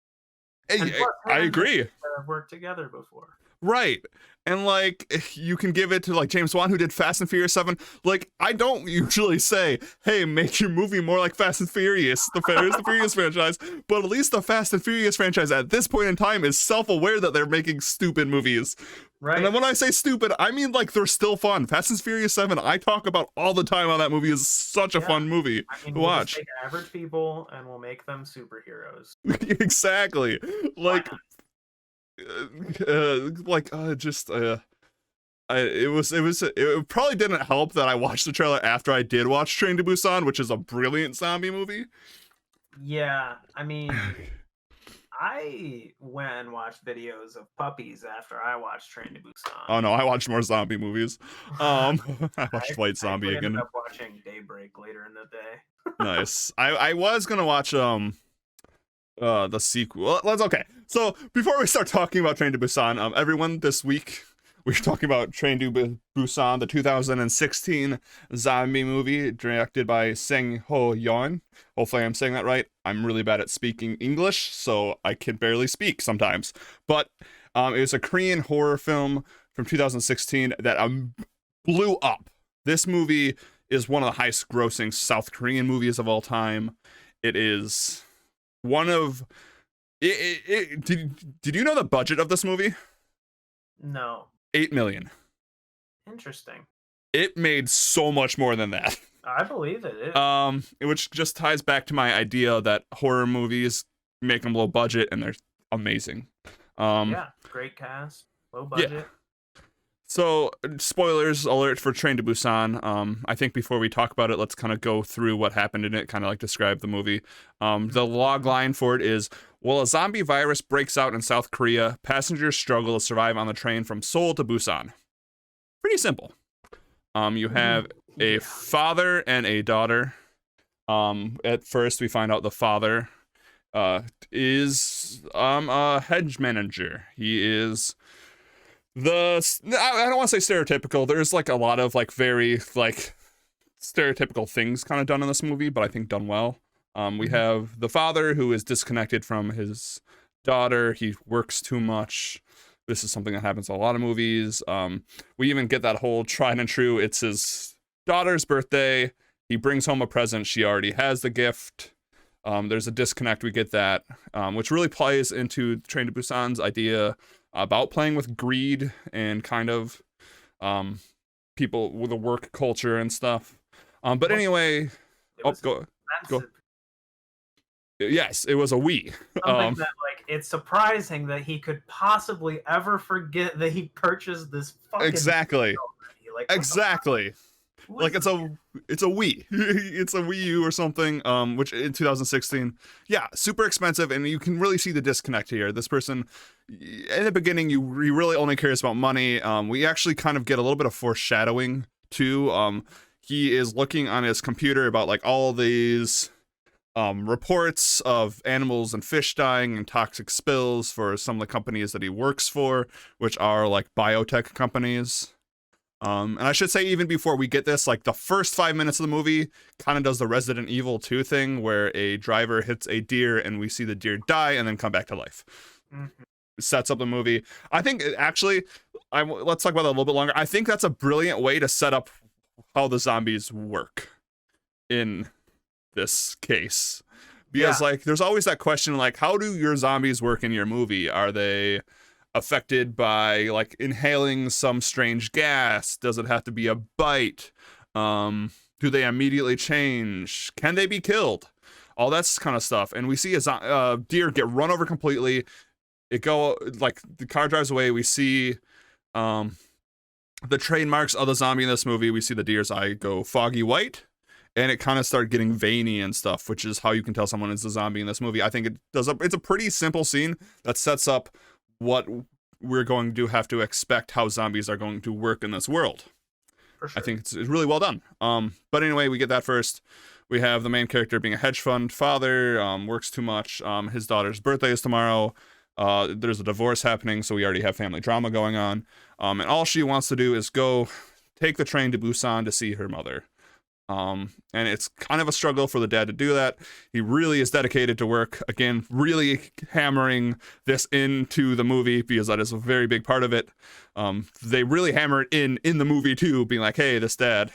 it. Hey, I agree. Have worked together before. Right. And like you can give it to like James Wan, who did Fast and Furious 7. Like I don't usually say, hey, make your movie more like Fast and Furious, the Fast and Furious franchise, but at least the Fast and Furious franchise at this point in time is self-aware that they're making stupid movies. Right. And then when I say stupid, I mean like they're still fun. Fast and Furious 7, I talk about all the time how that movie is such a fun movie to watch. We'll take average people and we'll make them superheroes. Exactly. Like it probably didn't help that I watched the trailer after I did watch Train to Busan, which is a brilliant zombie movie. Yeah, I mean, I went and watched videos of puppies after I watched Train to Busan. Oh no, I watched more zombie movies. I watched White Zombie again. I ended up watching Daybreak later in the day. Nice. I was gonna watch the sequel. Let's okay. So before we start talking about Train to Busan, everyone this week we're talking about Train to Busan, the 2016 zombie movie directed by Sang Ho Yeon. Hopefully I'm saying that right. I'm really bad at speaking English, so I can barely speak sometimes. But it was a Korean horror film from 2016 that blew up. This movie is one of the highest grossing South Korean movies of all time. It is one of... Did you know the budget of this movie? No. 8 million. Interesting. It made so much more than that. I believe it. Which just ties back to my idea that horror movies make them low budget and they're amazing. Yeah, great cast, low budget. Yeah. So, spoilers alert for Train to Busan. I think before we talk about it, let's kind of go through what happened in it, kind of like describe the movie. The log line for it is, while a zombie virus breaks out in South Korea, passengers struggle to survive on the train from Seoul to Busan. Pretty simple. You have a father and a daughter. At first, we find out the father is a hedge manager. He is... I don't want to say stereotypical. There's like a lot of like very like stereotypical things kind of done in this movie, but I think done well. We have the father who is disconnected from his daughter. He works too much. This is something that happens in a lot of movies. We even get that whole tried and true. It's his daughter's birthday. He brings home a present. She already has the gift. There's a disconnect. We get that, which really plays into Train to Busan's idea about playing with greed and kind of people with a work culture and stuff. But anyway, go. Yes, it was a Wii. Something that, like, it's surprising that he could possibly ever forget that he purchased this fucking... Exactly. Like, exactly. Like, it's a Wii. It's a Wii U or something, which in 2016, yeah, super expensive, and you can really see the disconnect here. This person, in the beginning, he really only cares about money. We actually kind of get a little bit of foreshadowing, too. He is looking on his computer about, like, all these reports of animals and fish dying and toxic spills for some of the companies that he works for, which are, like, biotech companies. And I should say, even before we get this, like, the first 5 minutes of the movie kind of does the Resident Evil 2 thing where a driver hits a deer and we see the deer die and then come back to life. Sets up the movie. I think, actually, let's talk about that a little bit longer. I think that's a brilliant way to set up how the zombies work in this case. Because, like, there's always that question, like, how do your zombies work in your movie? Are they affected by, like, inhaling some strange gas? Does it have to be a bite? Do they immediately change? Can they be killed? All that kind of stuff. And we see a deer get run over completely. Like, the car drives away. We see the trademarks of the zombie in this movie. We see the deer's eye go foggy white, and it kind of started getting veiny and stuff, which is how you can tell someone is a zombie in this movie. I think it's a pretty simple scene that sets up what we're going to have to expect how zombies are going to work in this world. For sure. I think it's really well done. But anyway, we get that first. We have the main character being a hedge fund father, works too much. His daughter's birthday is tomorrow. There's a divorce happening, so we already have family drama going on. And all she wants to do is go take the train to Busan to see her mother. And it's kind of a struggle for the dad to do that. He really is dedicated to work. Again, really hammering this into the movie because that is a very big part of it. They really hammer it in the movie too, being like, hey, this dad,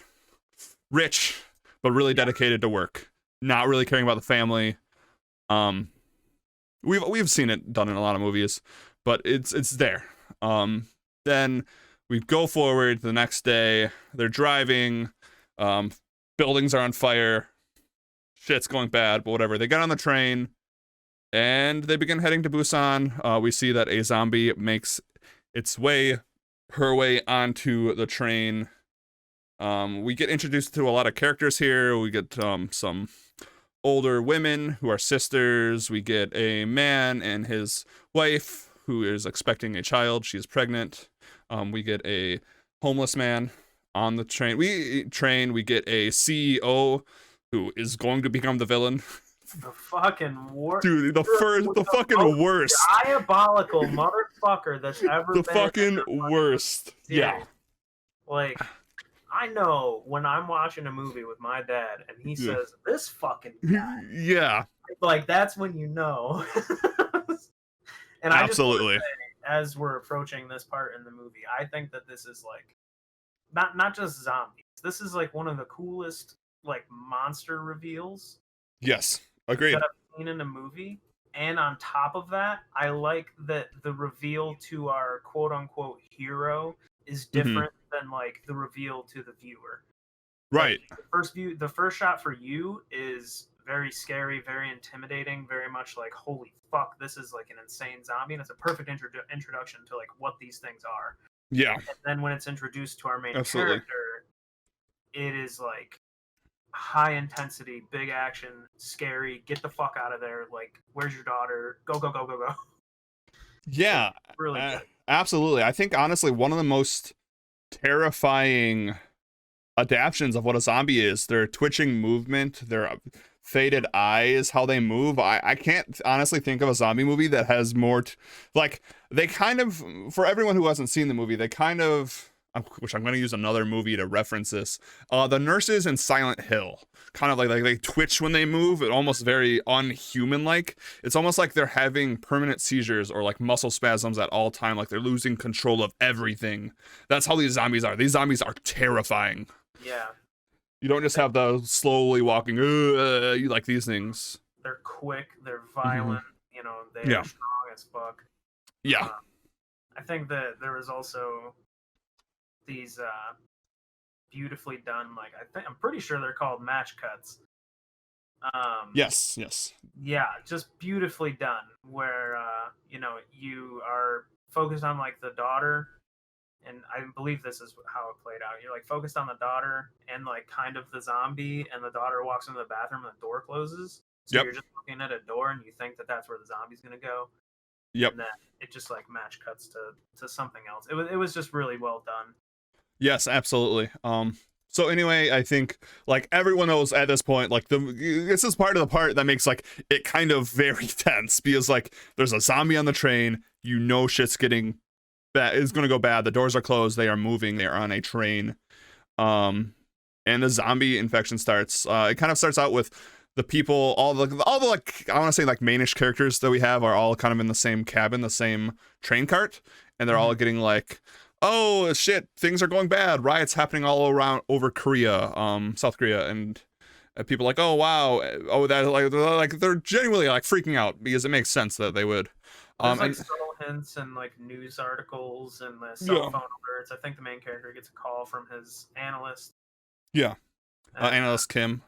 rich, but really dedicated to work, not really caring about the family. We've seen it done in a lot of movies, but it's there. Then we go forward the next day. They're driving. Buildings are on fire. Shit's going bad, but whatever. They get on the train, and they begin heading to Busan. We see that a zombie makes her way onto the train. We get introduced to a lot of characters here. We get some older women who are sisters. We get a man and his wife who is expecting a child. She is pregnant. We get a homeless man on the train. We get a CEO who is going to become the villain. The fucking worst. Dude, the fucking worst. Diabolical motherfucker motherfucker that's ever the been fucking worst. series. Yeah. Like, I know when I'm watching a movie with my dad and he says, this fucking guy. Yeah. Like, that's when you know. And I just want to say, as we're approaching this part in the movie, I think that this is like not just zombies. This is like one of the coolest like monster reveals. Yes, agreed. That I've seen in a movie. And on top of that, I like that the reveal to our quote unquote hero is different than like the reveal to the viewer. Right. Like, the first shot for you is very scary, very intimidating, very much like, holy fuck, this is like an insane zombie, and it's a perfect introduction to like what these things are. Yeah. And then when it's introduced to our main character, it is like high intensity, big action, scary, get the fuck out of there, like, where's your daughter? Go, go, go, go, go. Yeah. Really good. Absolutely. I think honestly one of the most terrifying adaptions of what a zombie is, their twitching movement, their faded eyes, how they move. I can't honestly think of a zombie movie that has more like, they kind of, for everyone who hasn't seen the movie, they kind of, which I'm going to use another movie to reference this, the nurses in Silent Hill kind of like they twitch when they move. It almost very unhuman like. It's almost like they're having permanent seizures or like muscle spasms at all time, like they're losing control of everything. That's how these zombies are. These zombies are terrifying. Yeah. You don't just have the slowly walking, you like these things. They're quick, they're violent, you know, they're strong as fuck. Yeah. I think that there was also these beautifully done, like, I'm pretty sure they're called match cuts. Yes. Yeah, just beautifully done, where you know, you are focused on like the daughter, and I believe this is how it played out. You're like focused on the daughter and like kind of the zombie, and the daughter walks into the bathroom and the door closes. So you're just looking at a door and you think that that's where the zombie's gonna go. Yep. And then it just like match cuts to something else. It was just really well done. Yes, absolutely. So anyway, I think like everyone knows at this point, like this is part of the part that makes like it kind of very tense, because like there's a zombie on the train, you know shit's getting bad, it's gonna go bad. The doors are closed, they are moving, they are on a train. And the zombie infection starts. It kind of starts out with the people, all the like, I want to say like mainish characters that we have are all kind of in the same cabin, the same train cart, and they're all getting like, oh shit, things are going bad, riots happening all around over Korea, South Korea, and people like, oh wow, oh that like they're genuinely like freaking out, because it makes sense that they would. There's like subtle hints and like news articles and the cell phone alerts. I think the main character gets a call from his analyst. Yeah, analyst Kim.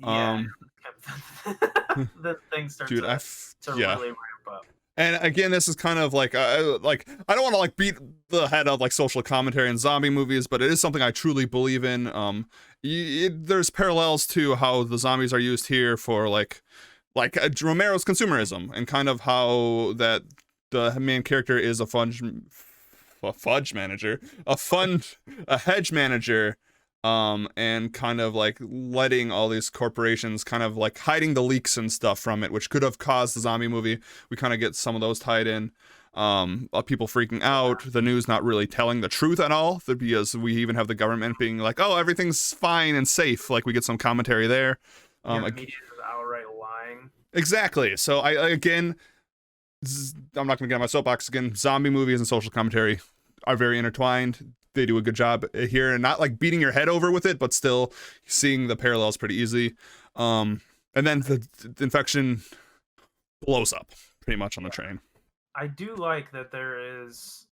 Yeah, the thing starts to really ramp up. And again, this is kind of like I don't want to like beat the head of like social commentary in zombie movies, but it is something I truly believe in. There's parallels to how the zombies are used here for like Romero's consumerism, and kind of how that the main character is a hedge manager, and kind of like letting all these corporations kind of like hiding the leaks and stuff from it, which could have caused the zombie movie. We kind of get some of those tied in. People freaking out, the news not really telling the truth at all, because we even have the government being like, oh, everything's fine and safe. Like we get some commentary there. The media is outright lying. Exactly. So I'm not gonna get on my soapbox again. Zombie movies and social commentary are very intertwined. They do a good job here, and not like beating your head over with it, but still seeing the parallels pretty easy. And then the infection blows up pretty much on the train. I do like that there is,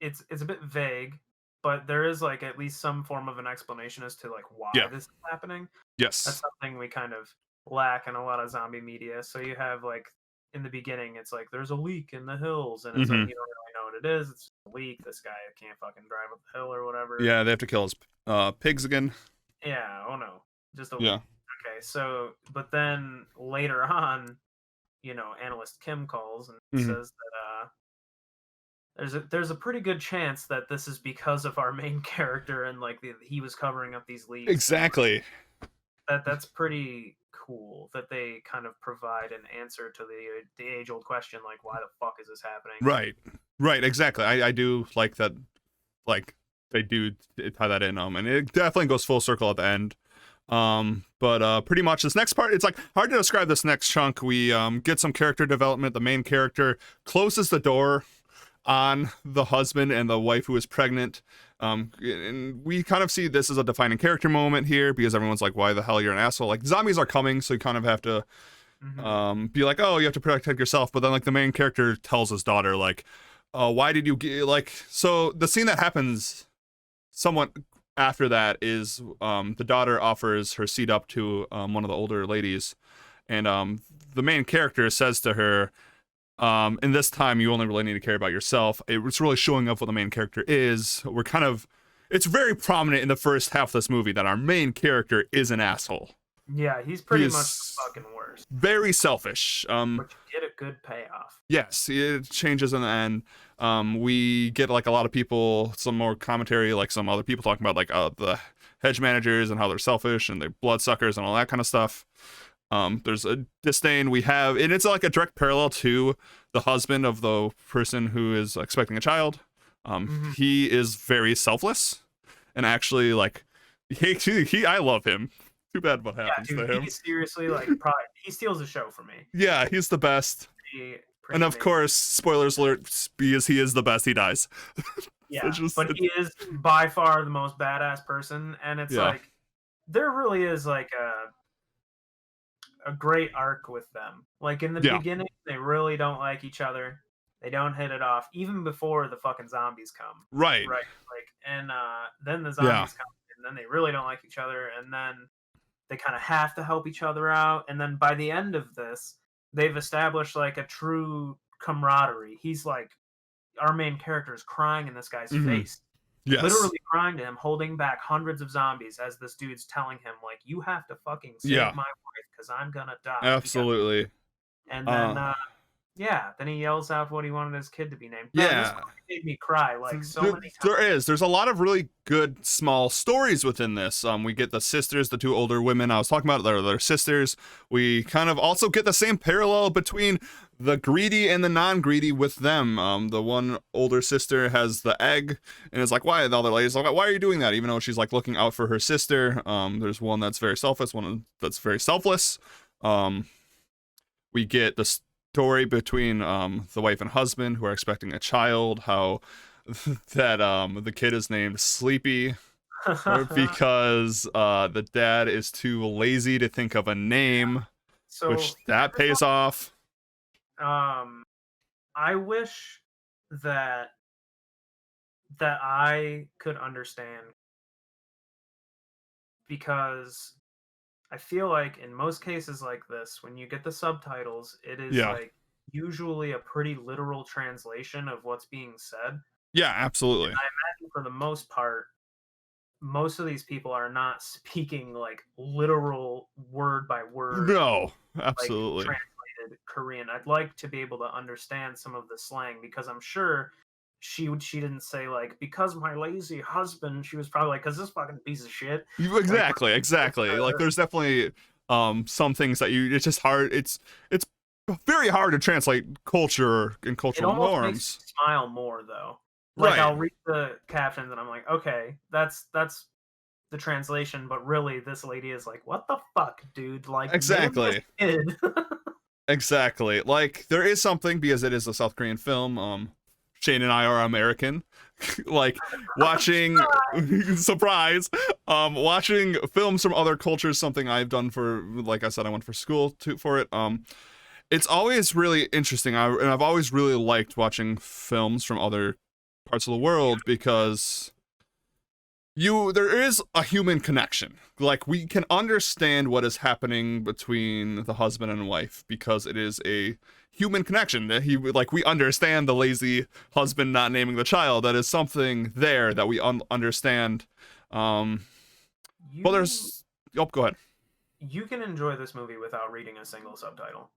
it's a bit vague, but there is like at least some form of an explanation as to like why this is happening. Yes. That's something we kind of lack in a lot of zombie media. So you have like in the beginning, it's like there's a leak in the hills, and it's like you don't really know what it is. It's a leak. This guy can't fucking drive up the hill or whatever. Yeah, they have to kill his pigs again. Yeah. Oh no. Just a leak. Okay. So, but then later on, you know, analyst Kim calls and says that there's a pretty good chance that this is because of our main character, and like he was covering up these leaks. Exactly. That's pretty cool that they kind of provide an answer to the age-old question, like, why the fuck is this happening? Right, exactly. I do like that, like, they do tie that in, and it definitely goes full circle at the end. But pretty much this next part, it's like hard to describe this next chunk. We get some character development. The main character closes the door on the husband and the wife who is pregnant. And we kind of see this as a defining character moment here, because everyone's like, why the hell you're an asshole? Like, zombies are coming, so you kind of have to be like, oh, you have to protect yourself. But then, like, the main character tells his daughter, like, why did you like, so the scene that happens somewhat after that is the daughter offers her seat up to one of the older ladies, and the main character says to her, in this time you only really need to care about yourself. It's really showing up what the main character is. It's very prominent in the first half of this movie that our main character is an asshole. Yeah, he's pretty much the fucking worst. Very selfish. But you get a good payoff. Yes, it changes in the end. We get like a lot of people, some more commentary, like some other people talking about like the hedge managers and how they're selfish and they're bloodsuckers and all that kind of stuff. There's a disdain we have, and it's like a direct parallel to the husband of the person who is expecting a child. He is very selfless, and actually, like, I love him. Too bad what happens to him. He's seriously, like, he steals the show for me. Yeah, he's the best. And of course, spoilers alert, because he is the best, he dies. Yeah, he is by far the most badass person, and it's like, there really is like a great arc with them. Like, in the beginning, they really don't like each other. They don't hit it off, even before the fucking zombies come. Right. Like, and then the zombies come, and then they really don't like each other, and then they kind of have to help each other out, and then by the end of this, they've established like a true camaraderie. He's like, our main character is crying in this guy's face. Yes. Literally crying to him, holding back hundreds of zombies as this dude's telling him, like, you have to fucking save my wife because I'm gonna die. Absolutely. And then, then he yells out what he wanted his kid to be named. Man, this made me cry like so many times. There's a lot of really good small stories within this. We get the sisters, the two older women I was talking about, they're sisters. We kind of also get the same parallel between the greedy and the non-greedy with them. The one older sister has the egg and is like, why? The other lady's like, why are you doing that? Even though she's like looking out for her sister. There's one that's very selfish, one that's very selfless. We get the story between the wife and husband who are expecting a child, how that the kid is named Sleepy because the dad is too lazy to think of a name, which that pays off. I wish that I could understand, because I feel like in most cases like this, when you get the subtitles, it is like usually a pretty literal translation of what's being said. Yeah, absolutely. And I imagine for the most part, most of these people are not speaking like literal word by word. No, absolutely. Like, translated Korean. I'd like to be able to understand some of the slang, because I'm sure she didn't say like, because my lazy husband. She was probably like, because this fucking piece of shit. Exactly. Like, there's definitely some things that it's just hard. It's very hard to translate culture and cultural norms. It almost makes me smile more though. Like, I'll read the captions and I'm like, okay, that's the translation, but really this lady is like, what the fuck, dude? Like, exactly. Exactly. Like, there is something, because it is a South Korean film. Shane and I are American. Like, watching surprise, watching films from other cultures, something I've done for, like I said, I went for school for it. It's always really interesting. And I've always really liked watching films from other parts of the world, because there is a human connection. Like, we can understand what is happening between the husband and wife, because it is a human connection that we understand the lazy husband not naming the child. That is something there that we understand. Well, there's go ahead. You can enjoy this movie without reading a single subtitle.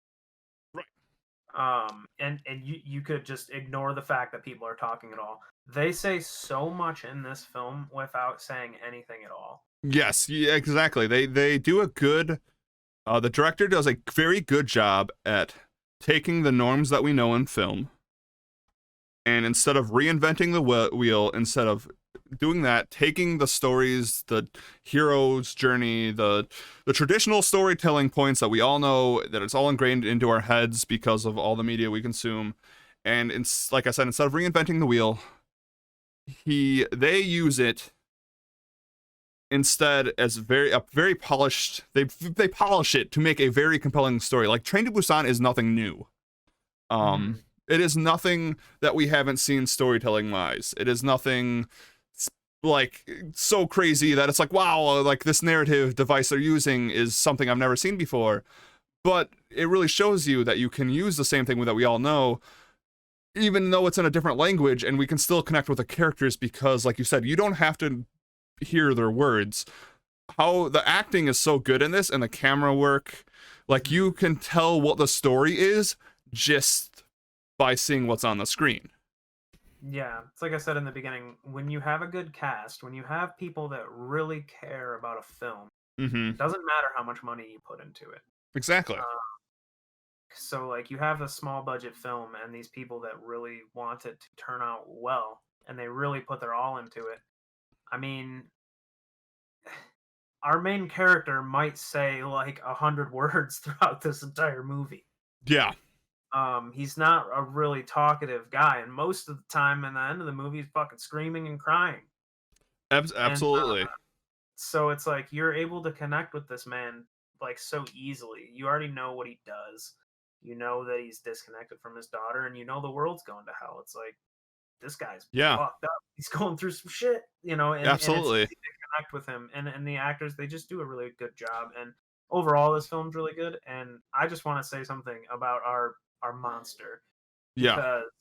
And you could just ignore the fact that people are talking at all. They say so much in this film without saying anything at all. Yes, yeah, exactly. They do a good The director does a very good job at taking the norms that we know in film, and instead of reinventing the wheel, instead of doing that, taking the stories, the hero's journey, the traditional storytelling points that we all know, that it's all ingrained into our heads because of all the media we consume, and like I said, instead of reinventing the wheel, they use it instead as very polished. They polish it to make a very compelling story. Like Train to Busan is nothing new. It is nothing that we haven't seen storytelling wise. It is nothing like so crazy that it's like, wow, like this narrative device they're using is something I've never seen before. But it really shows you that you can use the same thing that we all know, even though it's in a different language, and we can still connect with the characters because, like you said, you don't have to hear their words. How the acting is so good in this, and the camera work, like you can tell what the story is just by seeing what's on the screen. Yeah, it's like I said in the beginning, when you have a good cast, when you have people that really care about a film, it doesn't matter how much money you put into it. Exactly. So like you have a small budget film and these people that really want it to turn out well, and they really put their all into it. I mean, our main character might say like 100 words throughout this entire movie. Yeah. He's not a really talkative guy, and most of the time in the end of the movie he's fucking screaming and crying. Absolutely. And, so it's like you're able to connect with this man like so easily. You already know what he does. You know that he's disconnected from his daughter, and you know the world's going to hell. It's like, this guy's fucked up. He's going through some shit, you know. And, absolutely. And it's easy to connect with him, and the actors, they just do a really good job. And overall, this film's really good. And I just want to say something about our monster. Yeah. Because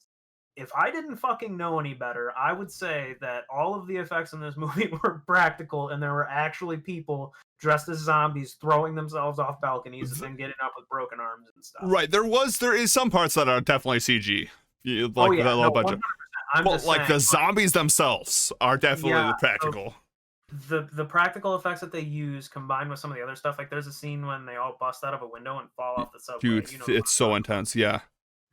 if I didn't fucking know any better, I would say that all of the effects in this movie were practical, and there were actually people dressed as zombies throwing themselves off balconies and then getting up with broken arms and stuff. Right. There is some parts that are definitely CG. Like that low budget. But like the zombies themselves are definitely practical. So the practical effects that they use combined with some of the other stuff, like there's a scene when they all bust out of a window and fall off the subway. Dude, it's so intense. Yeah.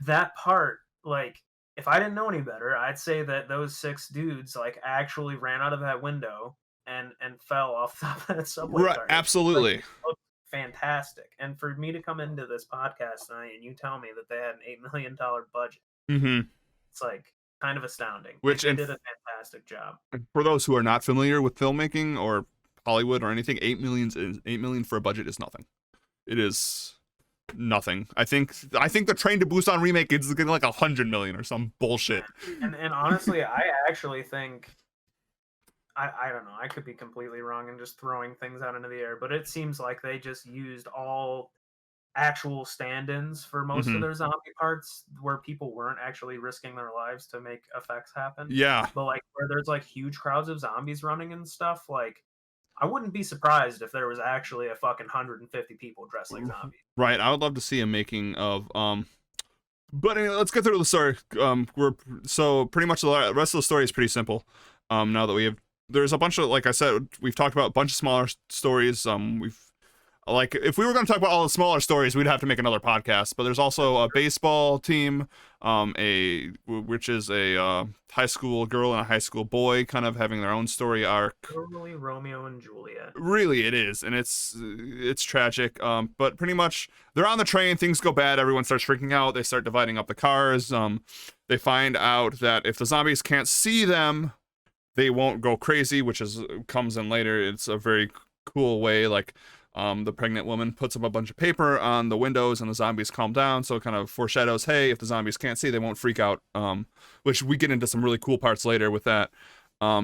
That part, like, if I didn't know any better, I'd say that those 6 dudes like actually ran out of that window and fell off the top of that subway. Right, absolutely. Like, it looked fantastic. And for me to come into this podcast tonight and you tell me that they had an $8 million budget, it's like kind of astounding. Which they did a fantastic job. For those who are not familiar with filmmaking or Hollywood or anything, $8 million for a budget is nothing. It is nothing. I think the Train to Busan remake is getting like 100 million or some bullshit. And honestly, I actually think I don't know. I could be completely wrong and just throwing things out into the air, but it seems like they just used all actual stand-ins for most of their zombie parts, where people weren't actually risking their lives to make effects happen. Yeah. But like where there's like huge crowds of zombies running and stuff, like I wouldn't be surprised if there was actually a fucking 150 people dressed like zombies. Right. I would love to see a making of but anyway, let's get through the story. So pretty much the rest of the story is pretty simple. Now that there's a bunch of, like I said, we've talked about a bunch of smaller stories. Like, if we were going to talk about all the smaller stories, we'd have to make another podcast. But there's also a baseball team, which is a high school girl and a high school boy kind of having their own story arc. Totally Romeo and Juliet. Really, it is, and it's tragic. But pretty much, they're on the train. Things go bad. Everyone starts freaking out. They start dividing up the cars. They find out that if the zombies can't see them, they won't go crazy, which comes in later. It's a very cool way, like. The pregnant woman puts up a bunch of paper on the windows and the zombies calm down, so it kind of foreshadows, hey, if the zombies can't see, they won't freak out, which we get into some really cool parts later with that.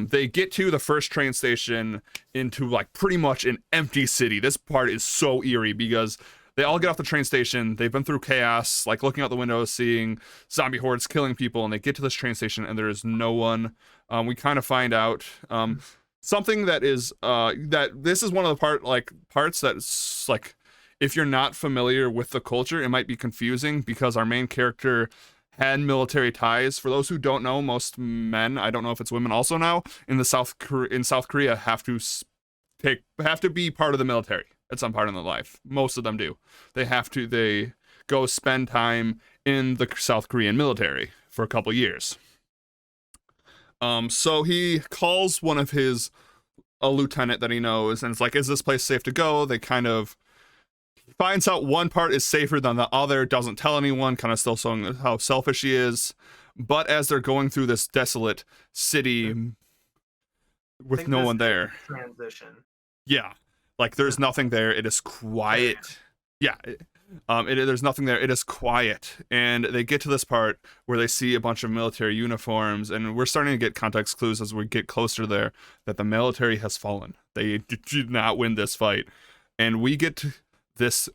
They get to the first train station into like pretty much an empty city. This part is so eerie because they all get off the train station, they've been through chaos, like looking out the window, seeing zombie hordes killing people, and they get to this train station and there is no one. We kind of find out something that is that this is one of the parts that's like, if you're not familiar with the culture, it might be confusing because our main character had military ties. For those who don't know, most men, I don't know if it's women also now, in South Korea have to be part of the military. at some part in their life. Most of them do. They go spend time in the South Korean military for a couple years. So he calls one of a lieutenant that he knows, and it's like, is this place safe to go? They kind of finds out one part is safer than the other, doesn't tell anyone, kind of still showing how selfish he is. But as they're going through this desolate city with no one there. Transition. Yeah. Like, there's nothing there. It is quiet. Yeah. There's nothing there. It is quiet. And they get to this part where they see a bunch of military uniforms, and we're starting to get context clues as we get closer there that the military has fallen. They did not win this fight. And we get to this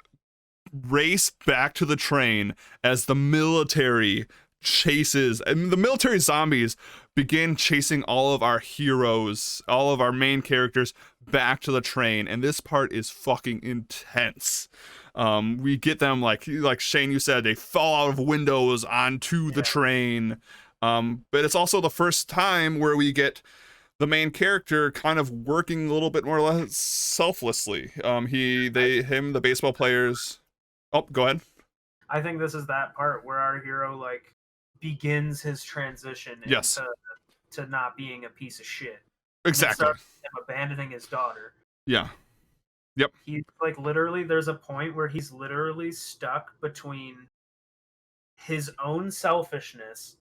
race back to the train as the military chases, and the military zombies begin chasing all of our heroes, all of our main characters back to the train, and this part is fucking intense. We get them, like Shane, you said, they fall out of windows onto the train, but it's also the first time where we get the main character kind of working a little bit more or less selflessly. The baseball players. Oh, go ahead. I think this is that part where our hero begins his transition to not being a piece of shit. Exactly. Him abandoning his daughter. Yeah. Yep. He's literally, there's a point where he's literally stuck between his own selfishness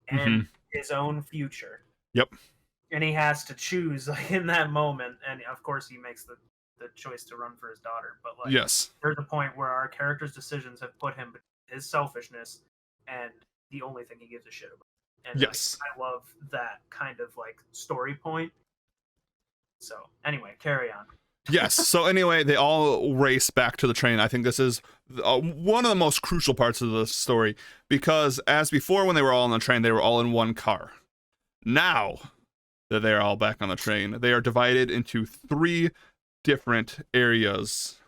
and his own future. Yep. And he has to choose in that moment, and of course he makes the choice to run for his daughter. But yes, there's a point where our character's decisions have put him between his selfishness and the only thing he gives a shit about. And yes, I love that kind of story point. So anyway, carry on. Yes. So anyway, they all race back to the train. I think this is one of the most crucial parts of the story, because as before, when they were all on the train, they were all in one car. Now that they're all back on the train, they are divided into 3 different areas.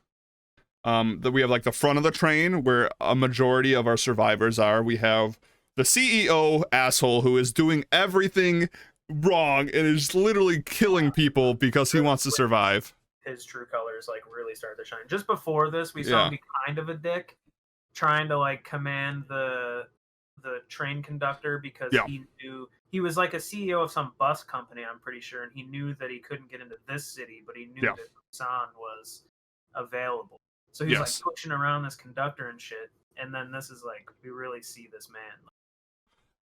That we have the front of the train, where a majority of our survivors are. We have the CEO asshole who is doing everything wrong and is literally killing people because he wants to survive. His true colors really start to shine. Just before this, we saw him be kind of a dick, trying to command the train conductor because he knew he was a CEO of some bus company, I'm pretty sure, and he knew that he couldn't get into this city, but he knew that Busan was available. So he's pushing around this conductor and shit. And then this is we really see this man.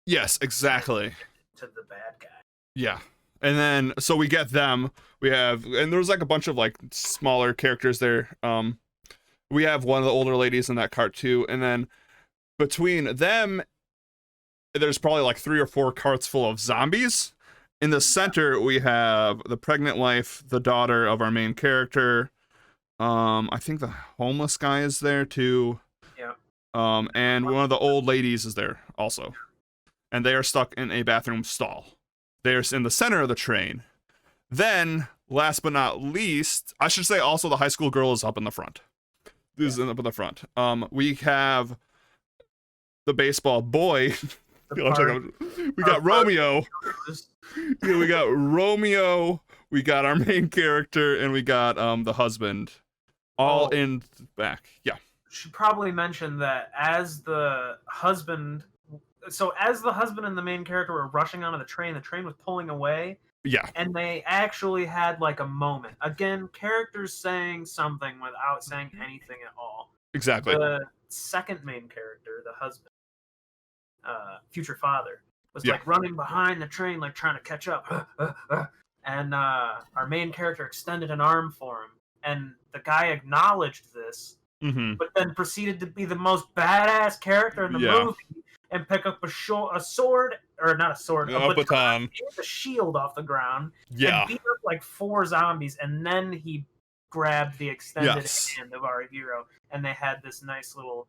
Yes, exactly. To the bad guy. Yeah. And then, so we get them. We have, and there's a bunch of smaller characters there. We have one of the older ladies in that cart too. And then between them, there's probably 3 or 4 carts full of zombies. In the center, we have the pregnant wife, the daughter of our main character. I think the homeless guy is there too. Yeah. And one of the old ladies is there also. And they are stuck in a bathroom stall. They're in the center of the train. Then, last but not least, I should say also the high school girl is up in the front. This is up in the front. We have the baseball boy. We got Romeo. We got Romeo. We got our main character, and we got the husband. All in back. Yeah. Should probably mention that as the husband and the main character were rushing onto the train was pulling away. Yeah. And they actually had a moment. Again, characters saying something without saying anything at all. Exactly. The second main character, the husband, future father, was running behind the train, trying to catch up. And our main character extended an arm for him. And the guy acknowledged this, but then proceeded to be the most badass character in the movie and pick up a sword, or not a sword, a baton, a shield off the ground, and beat up 4 zombies, and then he grabbed the extended hand of our hero, and they had this nice little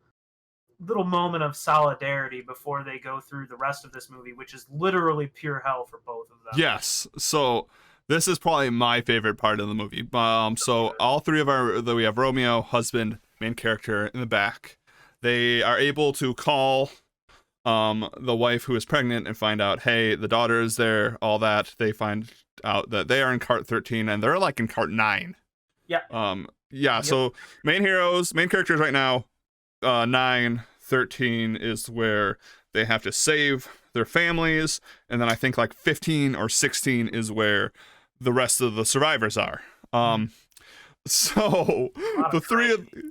moment of solidarity before they go through the rest of this movie, which is literally pure hell for both of them. Yes, so this is probably my favorite part of the movie. So all 3 of we have Romeo, husband, main character in the back. They are able to call the wife who is pregnant and find out, hey, the daughter is there, all that. They find out that they are in cart 13 and they're in cart 9. Yeah. Yeah, so main characters right now, 9, 13 is where they have to save their families, and then I think like 15 or 16 is where the rest of the survivors are. So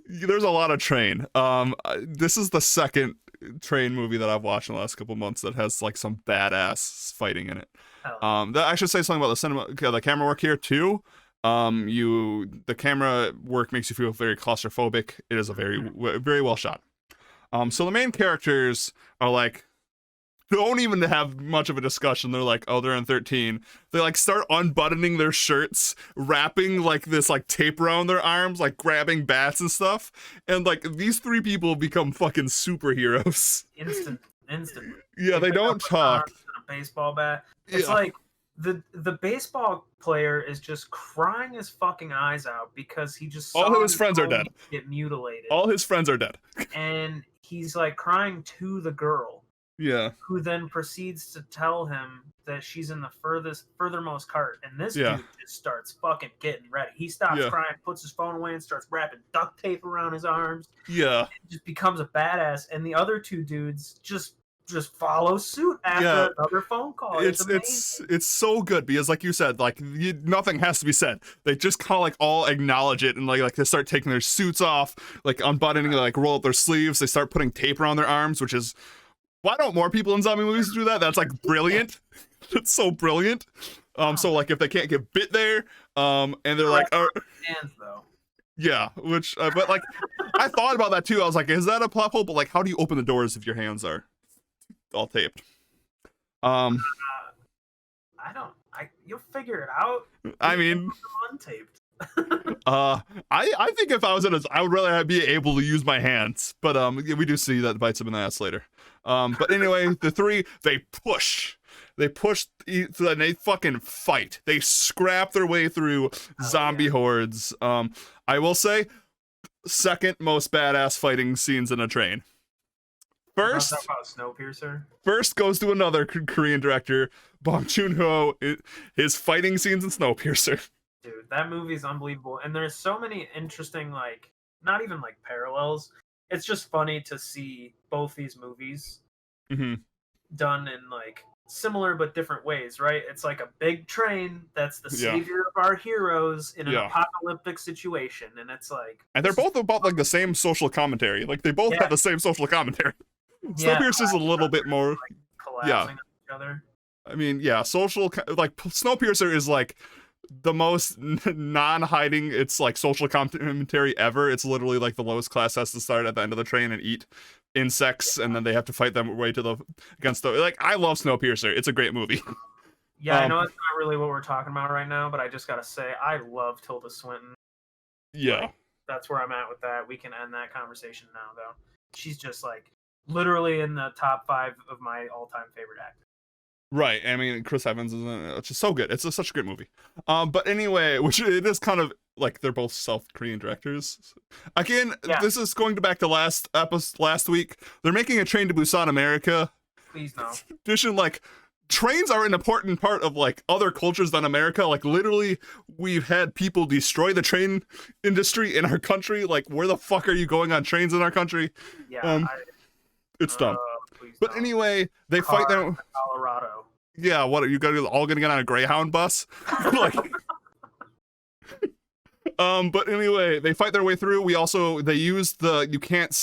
there's a lot of Train. This is the second Train movie that I've watched in the last couple months that has like some badass fighting in it. I should say something about the camera work here too. The camera work makes you feel very claustrophobic. It is a very well shot. So the main characters are like, don't even have much of a discussion. They're like, oh, they're in 13. They like start unbuttoning their shirts, wrapping like this like tape around their arms, like grabbing bats and stuff. And like these 3 people become fucking superheroes. Instantly. Yeah, they don't talk. A baseball bat. It's like the baseball player is just crying his fucking eyes out because he just saw all of his friends are dead. Get mutilated. All his friends are dead. And he's like crying to the girl. Yeah. Who then proceeds to tell him that she's in the furthermost cart, and this dude just starts fucking getting ready. He stops crying, puts his phone away, and starts wrapping duct tape around his arms. Yeah. It just becomes a badass, and the other 2 dudes just follow suit after another phone call. It's so good because, like you said, like nothing has to be said. They just kind of like all acknowledge it, and like they start taking their suits off, like unbuttoning, like roll up their sleeves. They start putting tape around their arms, which is. Why don't more people in zombie movies do that? That's like brilliant. That's so brilliant. So like if they can't get bit there, and they're like, hands though. Yeah, which, but like, I thought about that too. I was like, is that a plot hole? But like, how do you open the doors if your hands are all taped? You'll figure it out. I mean, untaped. I think if I was I would rather be able to use my hands, but we do see that bites him in the ass later. But anyway, the 3 they push, and they fucking fight. They scrap their way through zombie hordes. I will say, second most badass fighting scenes in a Train. First goes to another Korean director, Bong Joon-ho. His fighting scenes in Snowpiercer. Dude, that movie is unbelievable, and there's so many interesting, like, not even like parallels. It's just funny to see both these movies done in like similar but different ways, right? It's like a big train that's the savior of our heroes in an apocalyptic situation, and it's like, and they're both about like the same social commentary. Like they both have the same social commentary. Snowpiercer's a little bit more like, collapsing on each other. I mean, social, like Snowpiercer is like the most non-hiding, it's like social commentary ever. It's literally like the lowest class has to start at the end of the train and eat insects, and then they have to fight them way to against the, like, I love Snowpiercer. It's a great movie. Yeah, I know it's not really what we're talking about right now, but I just gotta say, I love Tilda Swinton. Yeah. Like, that's where I'm at with that. We can end that conversation now, though. She's just like literally in the top 5 of my all-time favorite actors. Right. I mean, Chris Evans is it's just so good. It's such a great movie. But anyway, which it is kind of like they're both South Korean directors. Again, this is going back to last week. They're making a Train to Busan America. Please no. Edition, like, trains are an important part of like other cultures than America. Like literally, we've had people destroy the train industry in our country. Like, where the fuck are you going on trains in our country? Yeah, it's dumb. But anyway, they fight them. Colorado. Yeah, what are you all gonna get on a Greyhound bus? Like, but anyway, they fight their way through. They use the you can't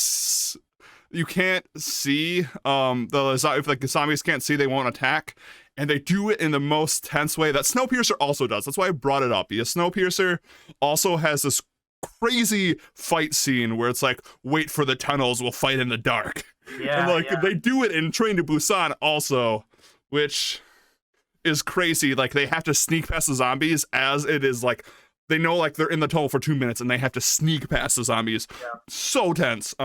see if like the zombies can't see, they won't attack, and they do it in the most tense way that Snowpiercer also does. That's why I brought it up, because Snowpiercer also has this crazy fight scene where it's like, wait for the tunnels, we'll fight in the dark. Yeah, and like they do it in Train to Busan also, which is crazy. Like they have to sneak past the zombies as it is like they know like they're in the tunnel for 2 minutes and they have to sneak past the zombies. Yeah. So tense.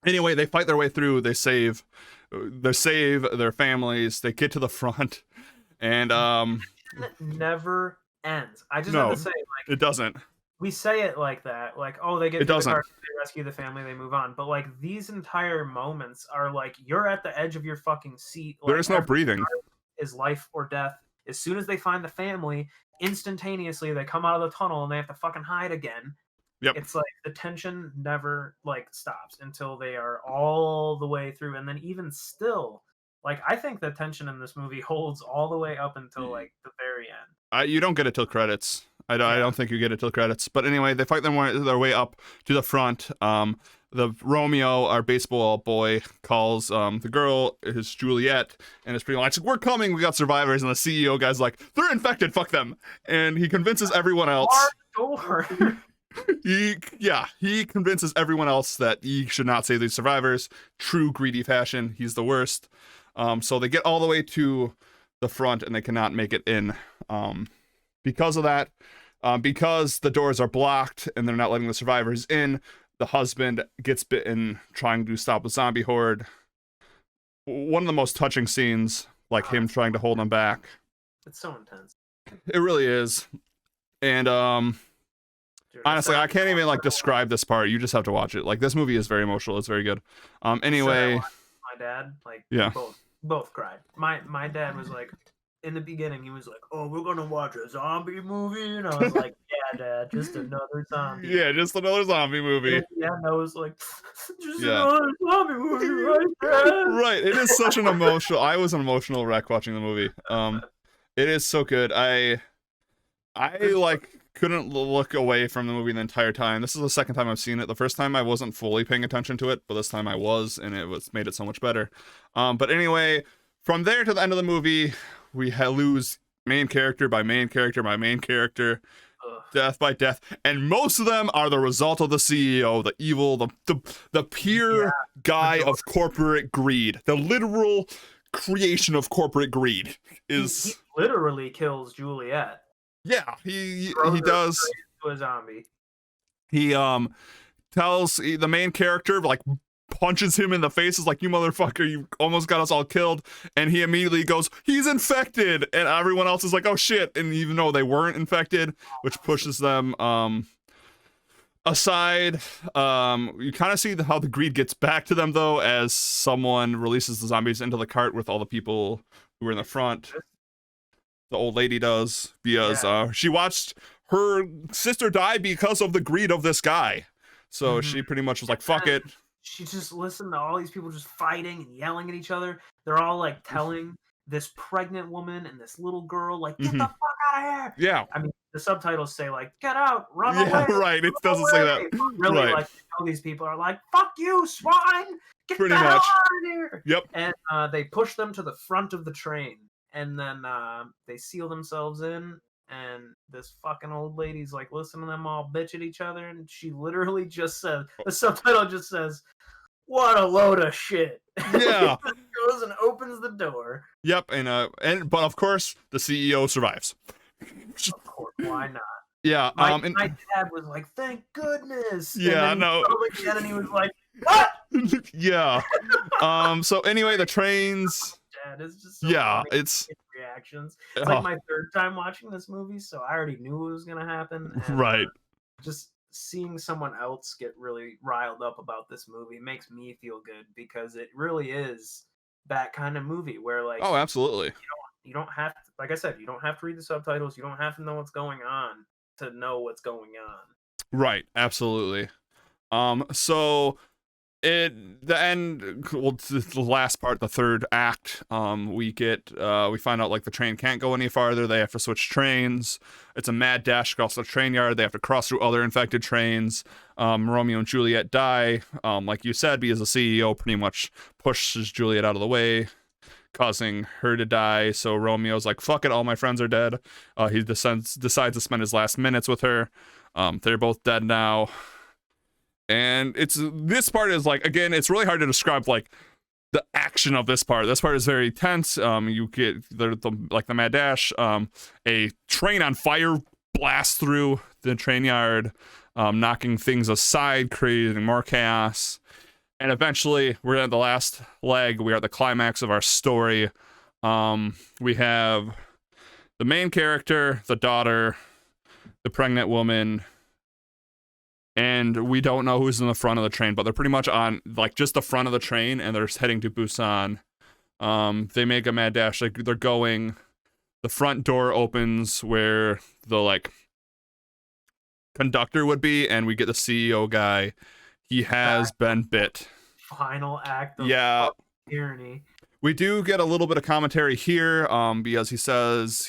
Anyway, they fight their way through. They save their families. They get to the front, and it never ends. I just have to say, like, it doesn't. We say it like that, like, oh, they get to the car, they rescue the family, they move on. But like these entire moments are like you're at the edge of your fucking seat. Like, there is no breathing. Is life or death. As soon as they find the family, instantaneously they come out of the tunnel and they have to fucking hide again. Yep. It's like the tension never like stops until they are all the way through, and then even still, like I think the tension in this movie holds all the way up until like the very end. You don't get it till credits. I don't think you get it till credits. But anyway, they fight their way up to the front. The Romeo, our baseball boy, calls the girl is Juliet, and it's pretty much like, we're coming, we got survivors, and the CEO guy's like, they're infected, fuck them, and he convinces everyone else. He convinces everyone else that he should not save these survivors. True greedy fashion. He's the worst. So they get all the way to the front and they cannot make it in. Because of that, because the doors are blocked and they're not letting the survivors in, the husband gets bitten trying to stop a zombie horde. One of the most touching scenes, like him trying to hold him back. It's so intense. It really is. And honestly, I can't even like describe this part. You just have to watch it. Like, this movie is very emotional. It's very good. Anyway, my dad, like, yeah, both cried. My dad was like, in the beginning, he was like, "Oh, we're gonna watch a zombie movie," and I was like, "Yeah, Dad, just another zombie." Yeah, just another zombie movie. And I was like, "Just another zombie movie, right there." Right. It is such an emotional. I was an emotional wreck watching the movie. It is so good. I like couldn't look away from the movie the entire time. This is the second time I've seen it. The first time I wasn't fully paying attention to it, but this time I was, and it made it so much better. But anyway, from there to the end of the movie, we lose main character by main character by main character, death by death, and most of them are the result of the CEO, the evil, the pure guy of corporate greed, the literal creation of corporate greed. He literally kills Juliet. Yeah, he does. To a zombie. He tells the main character, like, punches him in the face, is like, you motherfucker, you almost got us all killed, and he immediately goes, he's infected, and everyone else is like, oh shit, and even though they weren't infected, which pushes them aside. You kind of see how the greed gets back to them, though, as someone releases the zombies into the cart with all the people who were in the front. The old lady does, because she watched her sister die because of the greed of this guy. So she pretty much was like, fuck it. She just listened to all these people just fighting and yelling at each other. They're all like telling this pregnant woman and this little girl, like, get the fuck out of here. Yeah. I mean, the subtitles say, like, get out, run away. Yeah, right. It doesn't say that. But really, like, these people are like, fuck you, swine. Get pretty the hell much out of here. Yep. And they push them to the front of the train. And then they seal themselves in. And this fucking old lady's like, listen to them all bitch at each other. And she literally just says, the subtitle just says, what a load of shit. Yeah. Goes and opens the door. Yep. But of course, the CEO survives. Of course, why not? Yeah. My dad was like, thank goodness. Yeah, and no. Again, and he was like, what? Yeah. So anyway, the trains. Dad is just so funny. It's reactions. It's like my third time watching this movie, so I already knew it was gonna happen. And, right. Just seeing someone else get really riled up about this movie makes me feel good, because it really is that kind of movie where, like, oh, absolutely, you don't have to, like I said, you don't have to read the subtitles, you don't have to know what's going on to know what's going on. Right, absolutely. So the last part, the third act, we find out, like, the train can't go any farther. They have to switch trains. It's a mad dash across the train yard. They have to cross through other infected trains. Romeo and Juliet die, like you said, because the CEO pretty much pushes Juliet out of the way, causing her to die. So Romeo's like, fuck it, all my friends are dead. He decides to spend his last minutes with her. They're both dead now. And this part is, like, again, it's really hard to describe, like, the action of this part. This part is very tense. You get the mad dash. A train on fire blasts through the train yard, knocking things aside, creating more chaos. And eventually, we're at the last leg. We are at the climax of our story. We have the main character, the daughter, the pregnant woman, and we don't know who's in the front of the train, but they're pretty much on, like, just the front of the train, and they're heading to Busan. They make a mad dash. Like, they're going. The front door opens where the, like, conductor would be, and we get the CEO guy. He has been bit. Final act of tyranny. We do get a little bit of commentary here, because he says,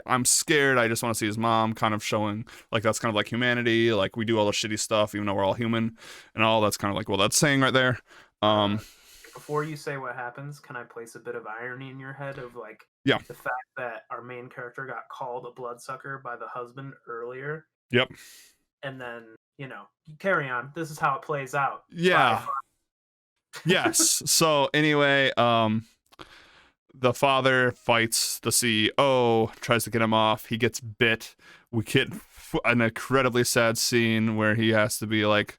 I'm scared, I just want to see his mom, kind of showing like that's kind of like humanity, like we do all the shitty stuff even though we're all human and all. That's kind of like, well, that's saying right there. Before you say what happens, can I place a bit of irony in your head of like the fact that our main character got called a bloodsucker by the husband earlier? Yep. And then, carry on. This is how it plays out. Yeah. Yes. So anyway, the father fights the CEO, tries to get him off. He gets bit. We get an incredibly sad scene where he has to be like,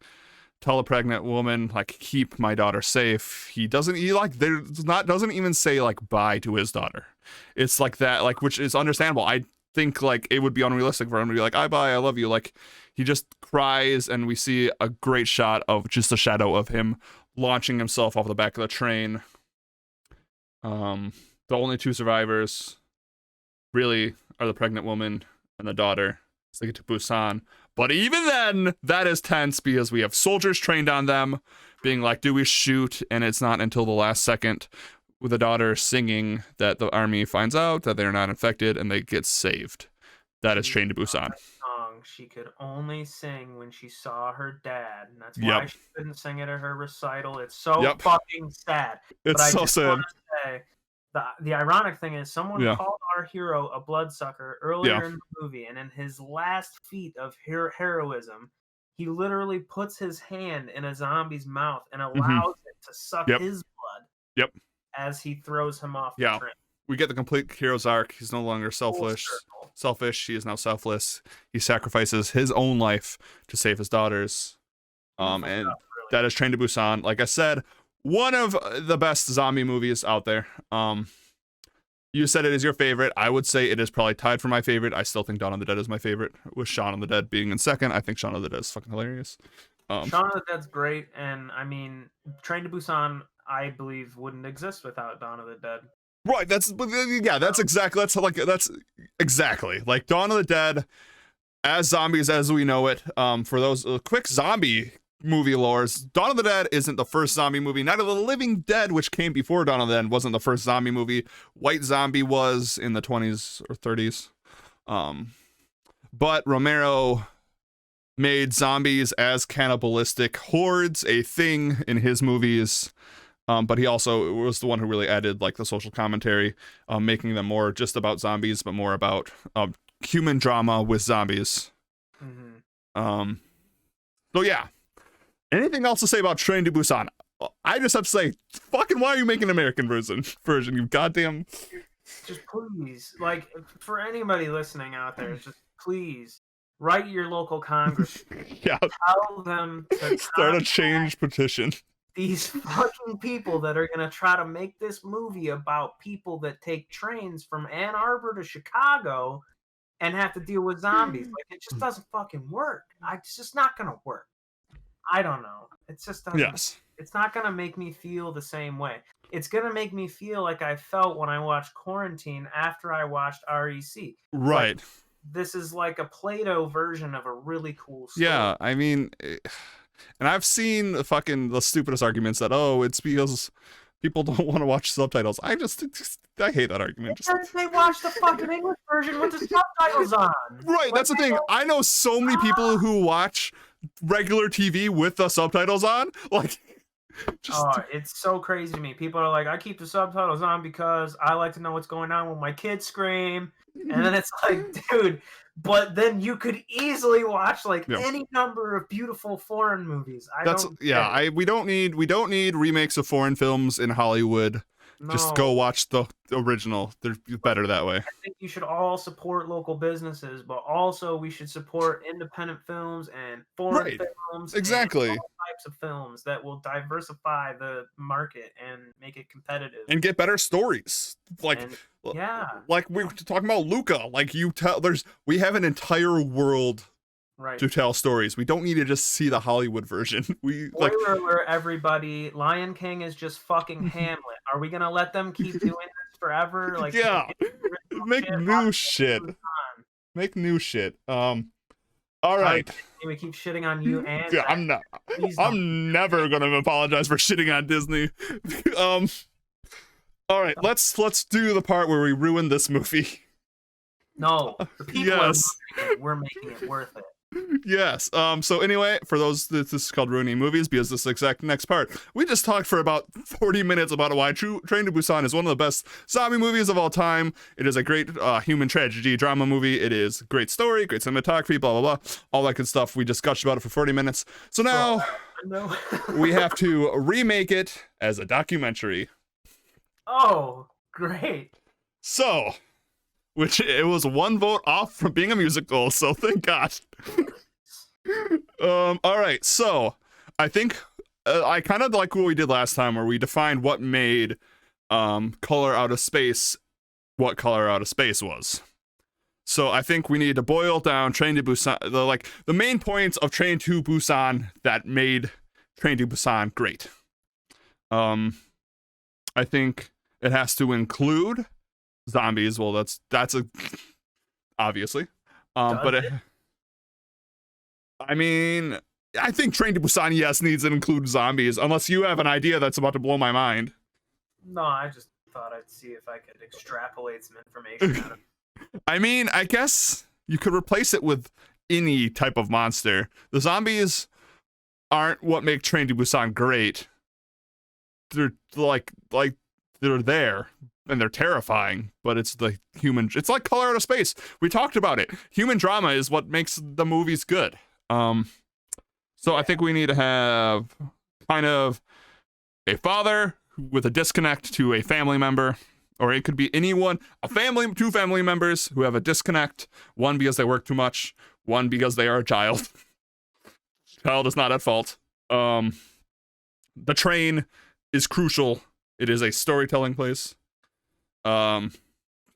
tell a pregnant woman, like, keep my daughter safe. He doesn't even say like bye to his daughter. It's like that, like, which is understandable. I think like it would be unrealistic for him to be like, bye, I love you. Like, he just cries, and we see a great shot of just a shadow of him launching himself off the back of the train. The only two survivors really are the pregnant woman and the daughter. So they get to Busan. But even then, that is tense because we have soldiers trained on them being like, do we shoot? And it's not until the last second with the daughter singing that the army finds out that they're not infected and they get saved. That is Train to Busan. She could only sing when she saw her dad, and that's why she couldn't sing it at her recital. It's so fucking sad. It's so sad. Say, the ironic thing is someone called our hero a bloodsucker earlier in the movie, and in his last feat of heroism, he literally puts his hand in a zombie's mouth and allows it to suck his blood as he throws him off the train. We get the complete hero's arc. He's no longer selfish. He is now selfless. He sacrifices his own life to save his daughters. And that is Train to Busan. Like I said, one of the best zombie movies out there. You said it is your favorite. I would say it is probably tied for my favorite. I still think Dawn of the Dead is my favorite, with Shaun of the Dead being in second. I think Shaun of the Dead is fucking hilarious. Shaun of the Dead's great, and I mean, Train to Busan, I believe, wouldn't exist without Dawn of the Dead. Right, that's exactly like Dawn of the Dead as zombies as we know it. For those quick zombie movie lores, Dawn of the Dead isn't the first zombie movie. Night of the Living Dead, which came before Dawn of the Dead, wasn't the first zombie movie. White Zombie was in the 20s or 30s. But Romero made zombies as cannibalistic hordes a thing in his movies. But he also was the one who really added like the social commentary, making them more just about zombies, but more about human drama with zombies. So yeah. Anything else to say about Train to Busan? I just have to say, fucking why are you making an American version? You goddamn. Just please, like, for anybody listening out there, just please write your local Congress. Tell them to start a change petition. These fucking people that are going to try to make this movie about people that take trains from Ann Arbor to Chicago and have to deal with zombies. Like, it just doesn't fucking work. It's just not going to work. I don't know. It's just doesn't. It's not going to make me feel the same way. It's going to make me feel like I felt when I watched Quarantine after I watched REC. Right. Like, this is like a Play-Doh version of a really cool story. Yeah, I mean... And I've seen the stupidest arguments that, it's because people don't want to watch subtitles. I hate that argument. They watch the fucking English version with the subtitles on. Right, that's the thing. I know so many people who watch regular TV with the subtitles on. Like, it's so crazy to me. People are like, I keep the subtitles on because I like to know what's going on when my kids scream. And then it's like, dude, but then you could easily watch like any number of beautiful foreign movies. We don't need remakes of foreign films in Hollywood. No. Just go watch the original. They're better that way. I think you should all support local businesses, but also we should support independent films and foreign films. Exactly. And all types of films that will diversify the market and make it competitive. And get better stories. Like we were talking about Luca. Like we have an entire world to tell stories. We don't need to just see the Hollywood version. Spoiler alert, everybody, Lion King is just fucking Hamlet. Are we gonna let them keep doing this forever? Like, make new shit. Make new shit. All right. We keep shitting on you and yeah, I'm never gonna apologize for shitting on Disney. All right, let's do the part where we ruin this movie. No, the people are making it. We're making it worth it. Yes. So anyway, for those, this is called ruining movies because this exact next part. We just talked for about 40 minutes about why Train to Busan is one of the best zombie movies of all time. It is a great human tragedy drama movie. It is a great story, great cinematography, blah, blah, blah. All that good stuff. We just gushed about it for 40 minutes. So now we have to remake it as a documentary. Oh, great. So, which it was one vote off from being a musical, so thank God. All right, so I think I kind of like what we did last time, where we defined what made Color Out of Space what Color Out of Space was. So I think we need to boil down Train to Busan, the main points of Train to Busan that made Train to Busan great. I think it has to include zombies. Well, that's a obviously. But I mean, I think Train to Busan, yes, needs to include zombies, unless you have an idea that's about to blow my mind. No, I just thought I'd see if I could extrapolate some information out of it. I mean, I guess you could replace it with any type of monster. The zombies aren't what make Train to Busan great. They're like they're there and they're terrifying, but it's the human. It's like Color Out of Space. We talked about it. Human drama is what makes the movies good. So I think we need to have kind of a father with a disconnect to a family member, or it could be anyone, two family members who have a disconnect, one because they work too much, one because they are a child. Child is not at fault. The train is crucial. It is a storytelling place. You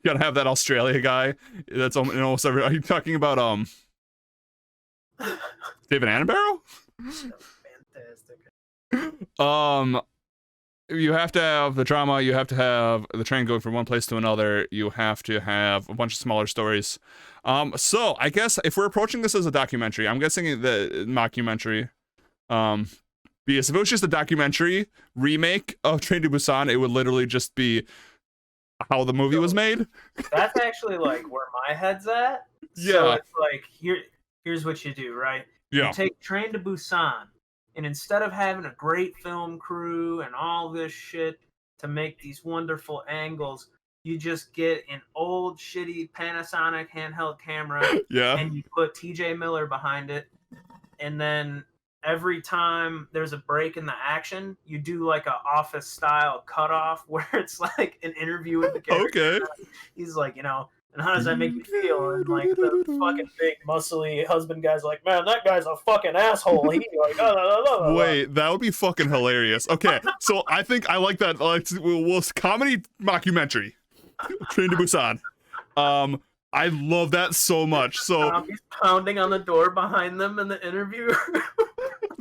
gotta have that Australia guy. That's almost every. Are you talking about David Attenborough? Fantastic. You have to have the drama. You have to have the train going from one place to another. You have to have a bunch of smaller stories. So I guess if we're approaching this as a documentary, I'm guessing the mockumentary. Because if it was just a documentary remake of Train to Busan, it would literally just be how the movie was made. That's actually like where my head's at. Yeah. So it's like here's what you do, right? Yeah. You take Train to Busan, and instead of having a great film crew and all this shit to make these wonderful angles, you just get an old shitty Panasonic handheld camera, and you put TJ Miller behind it, and then every time there's a break in the action, you do like a Office style cutoff where it's like an interview with the character. Okay. He's like, and how does that make you feel? And like the fucking big muscly husband guy's like, man, that guy's a fucking asshole. He like, Wait, that would be fucking hilarious. Okay, so I think I like that. We'll comedy mockumentary, Train to Busan. I love that so much. So he's pounding on the door behind them in the interview.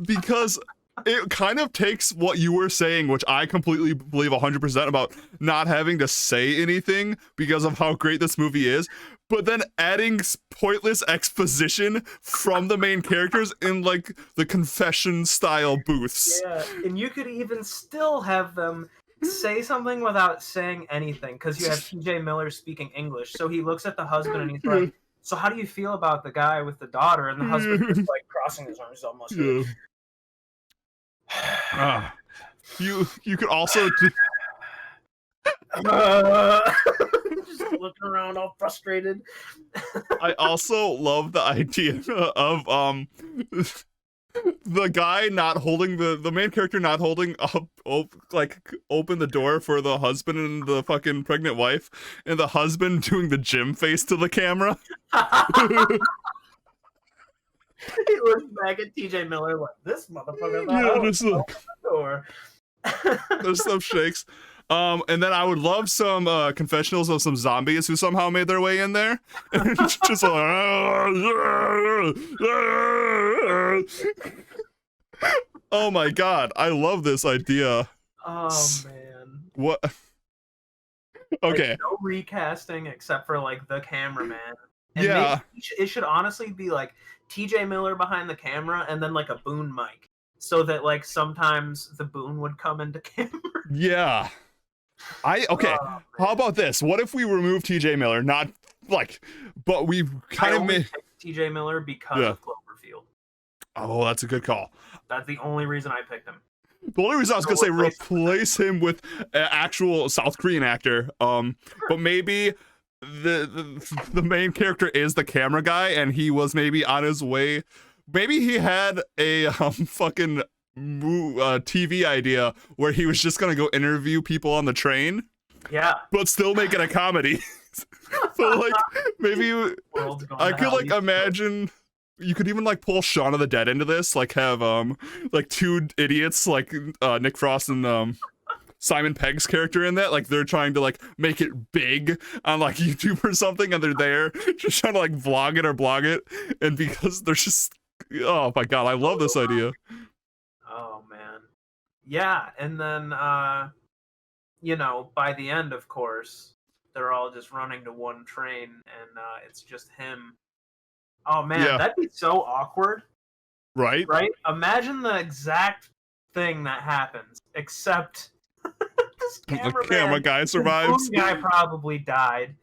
Because it kind of takes what you were saying, which I completely believe 100% about not having to say anything because of how great this movie is, but then adding pointless exposition from the main characters in like the confession style booths. Yeah, and you could even still have them say something without saying anything because you have TJ Miller speaking English. So he looks at the husband and he's like, so how do you feel about the guy with the daughter? And the husband just like crossing his arms almost. Yeah. You could also just looking around all frustrated. I also love the idea of the guy not holding the main character not holding up open the door for the husband and the fucking pregnant wife, and the husband doing the Jim face to the camera. He looks back at TJ Miller like, this motherfucker. Just look. The door. There's some shakes. And then I would love some confessionals of some zombies who somehow made their way in there. And just like, oh my god, I love this idea. Oh man. What? Okay. Like, no recasting except for like the cameraman. And maybe it should honestly be like TJ Miller behind the camera and then like a boom mic, so that like sometimes the boom would come into camera. Yeah. Okay. How about this? What if we remove TJ Miller? Not like, but we kind of made TJ Miller because of Cloverfield. Oh, that's a good call. That's the only reason I picked him. The only reason I was gonna say replace him with an actual South Korean actor. But maybe the main character is the camera guy, and he was maybe on his way. Maybe he had a fucking TV idea where he was just gonna go interview people on the train. Yeah. But still make it a comedy. So like maybe I could like imagine. You could even like pull Shaun of the Dead into this, like have like two idiots like Nick Frost and Simon Pegg's character in that, like they're trying to like make it big on like YouTube or something, and they're there just trying to like vlog it or blog it, and because they're just, oh my god, I love this idea. Oh man, yeah, and then you know, by the end, of course, they're all just running to one train, and it's just him. Oh man, that'd be so awkward. Right? Right? Imagine the exact thing that happens, except this the camera guy survives. The guy probably died.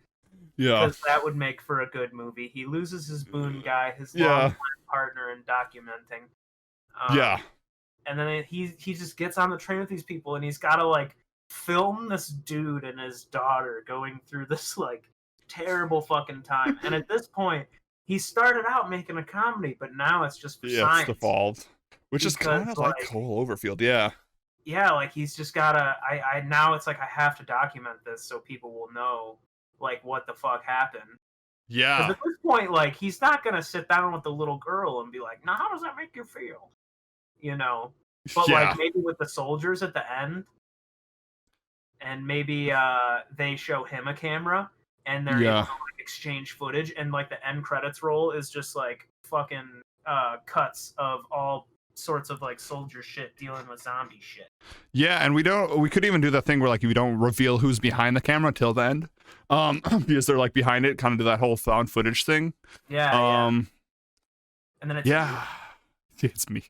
Yeah. Because that would make for a good movie. He loses his boon guy, his long partner in documenting. And then he just gets on the train with these people, and he's got to like film this dude and his daughter going through this like terrible fucking time. And at this point, he started out making a comedy, but now it's just for science. It's devolved, which is kind of like Cole Overfield. Yeah, like he's just gotta. I now it's like I have to document this so people will know like what the fuck happened. Yeah. Because at this point, like he's not gonna sit down with the little girl and be like, "Now, how does that make you feel?" You know. But like maybe with the soldiers at the end, and maybe they show him a camera. And they're able to like, exchange footage, and like the end credits roll is just like fucking cuts of all sorts of like soldier shit dealing with zombie shit. Yeah, and we could even do that thing where like we don't reveal who's behind the camera till the end, because they're like behind it, kind of do that whole found footage thing. Yeah. And then it's it's me.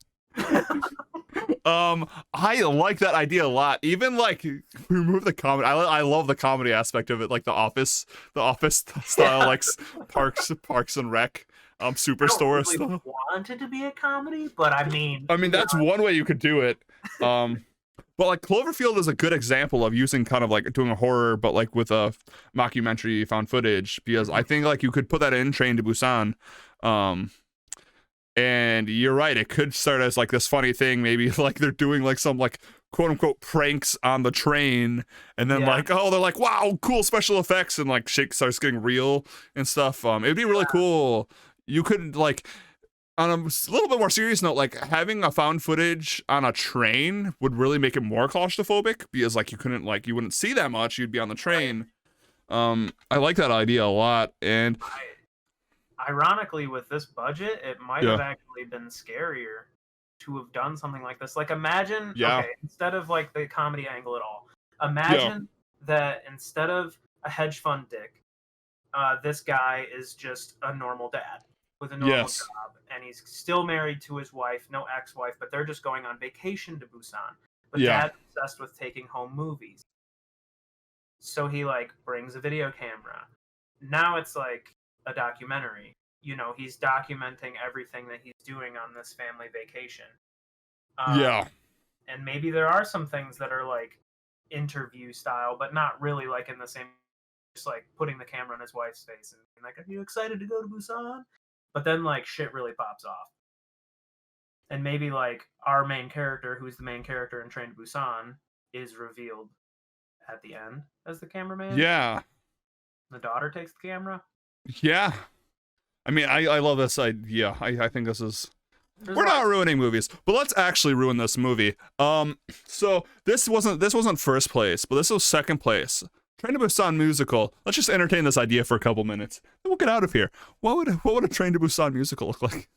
I like that idea a lot. Even like remove the comedy. I love the comedy aspect of it, like the office style, like Parks and Rec, Superstore really stuff. Wanted to be a comedy, but I mean that's one way you could do it. But like Cloverfield is a good example of using kind of like doing a horror, but like with a mockumentary found footage, because I think like you could put that in Train to Busan. And you're right, it could start as like this funny thing, maybe like they're doing like some like quote unquote pranks on the train, and then like, oh, they're like, wow, cool special effects, and like shit starts getting real and stuff. It'd be really cool. You could like, on a little bit more serious note, like having a found footage on a train would really make it more claustrophobic, because like you wouldn't see that much, you'd be on the train. I like that idea a lot. And ironically, with this budget, it might have actually been scarier to have done something like this. Like, imagine, okay, instead of like the comedy angle at all, imagine that instead of a hedge fund dick, this guy is just a normal dad with a normal job, and he's still married to his wife, no ex-wife, but they're just going on vacation to Busan. But dad's obsessed with taking home movies. So he like brings a video camera. Now it's like a documentary. You know, he's documenting everything that he's doing on this family vacation. And maybe there are some things that are like interview style, but not really like in the same, just like putting the camera on his wife's face and being like, "Are you excited to go to Busan?" But then like shit really pops off. And maybe like our main character, who's the main character in Train to Busan, is revealed at the end as the cameraman. Yeah. The daughter takes the camera. Yeah. I mean, I love this idea. I think this is... We're not ruining movies, but let's actually ruin this movie. So this wasn't first place, but this was second place. Train to Busan musical. Let's just entertain this idea for a couple minutes. Then we'll get out of here. What would a Train to Busan musical look like?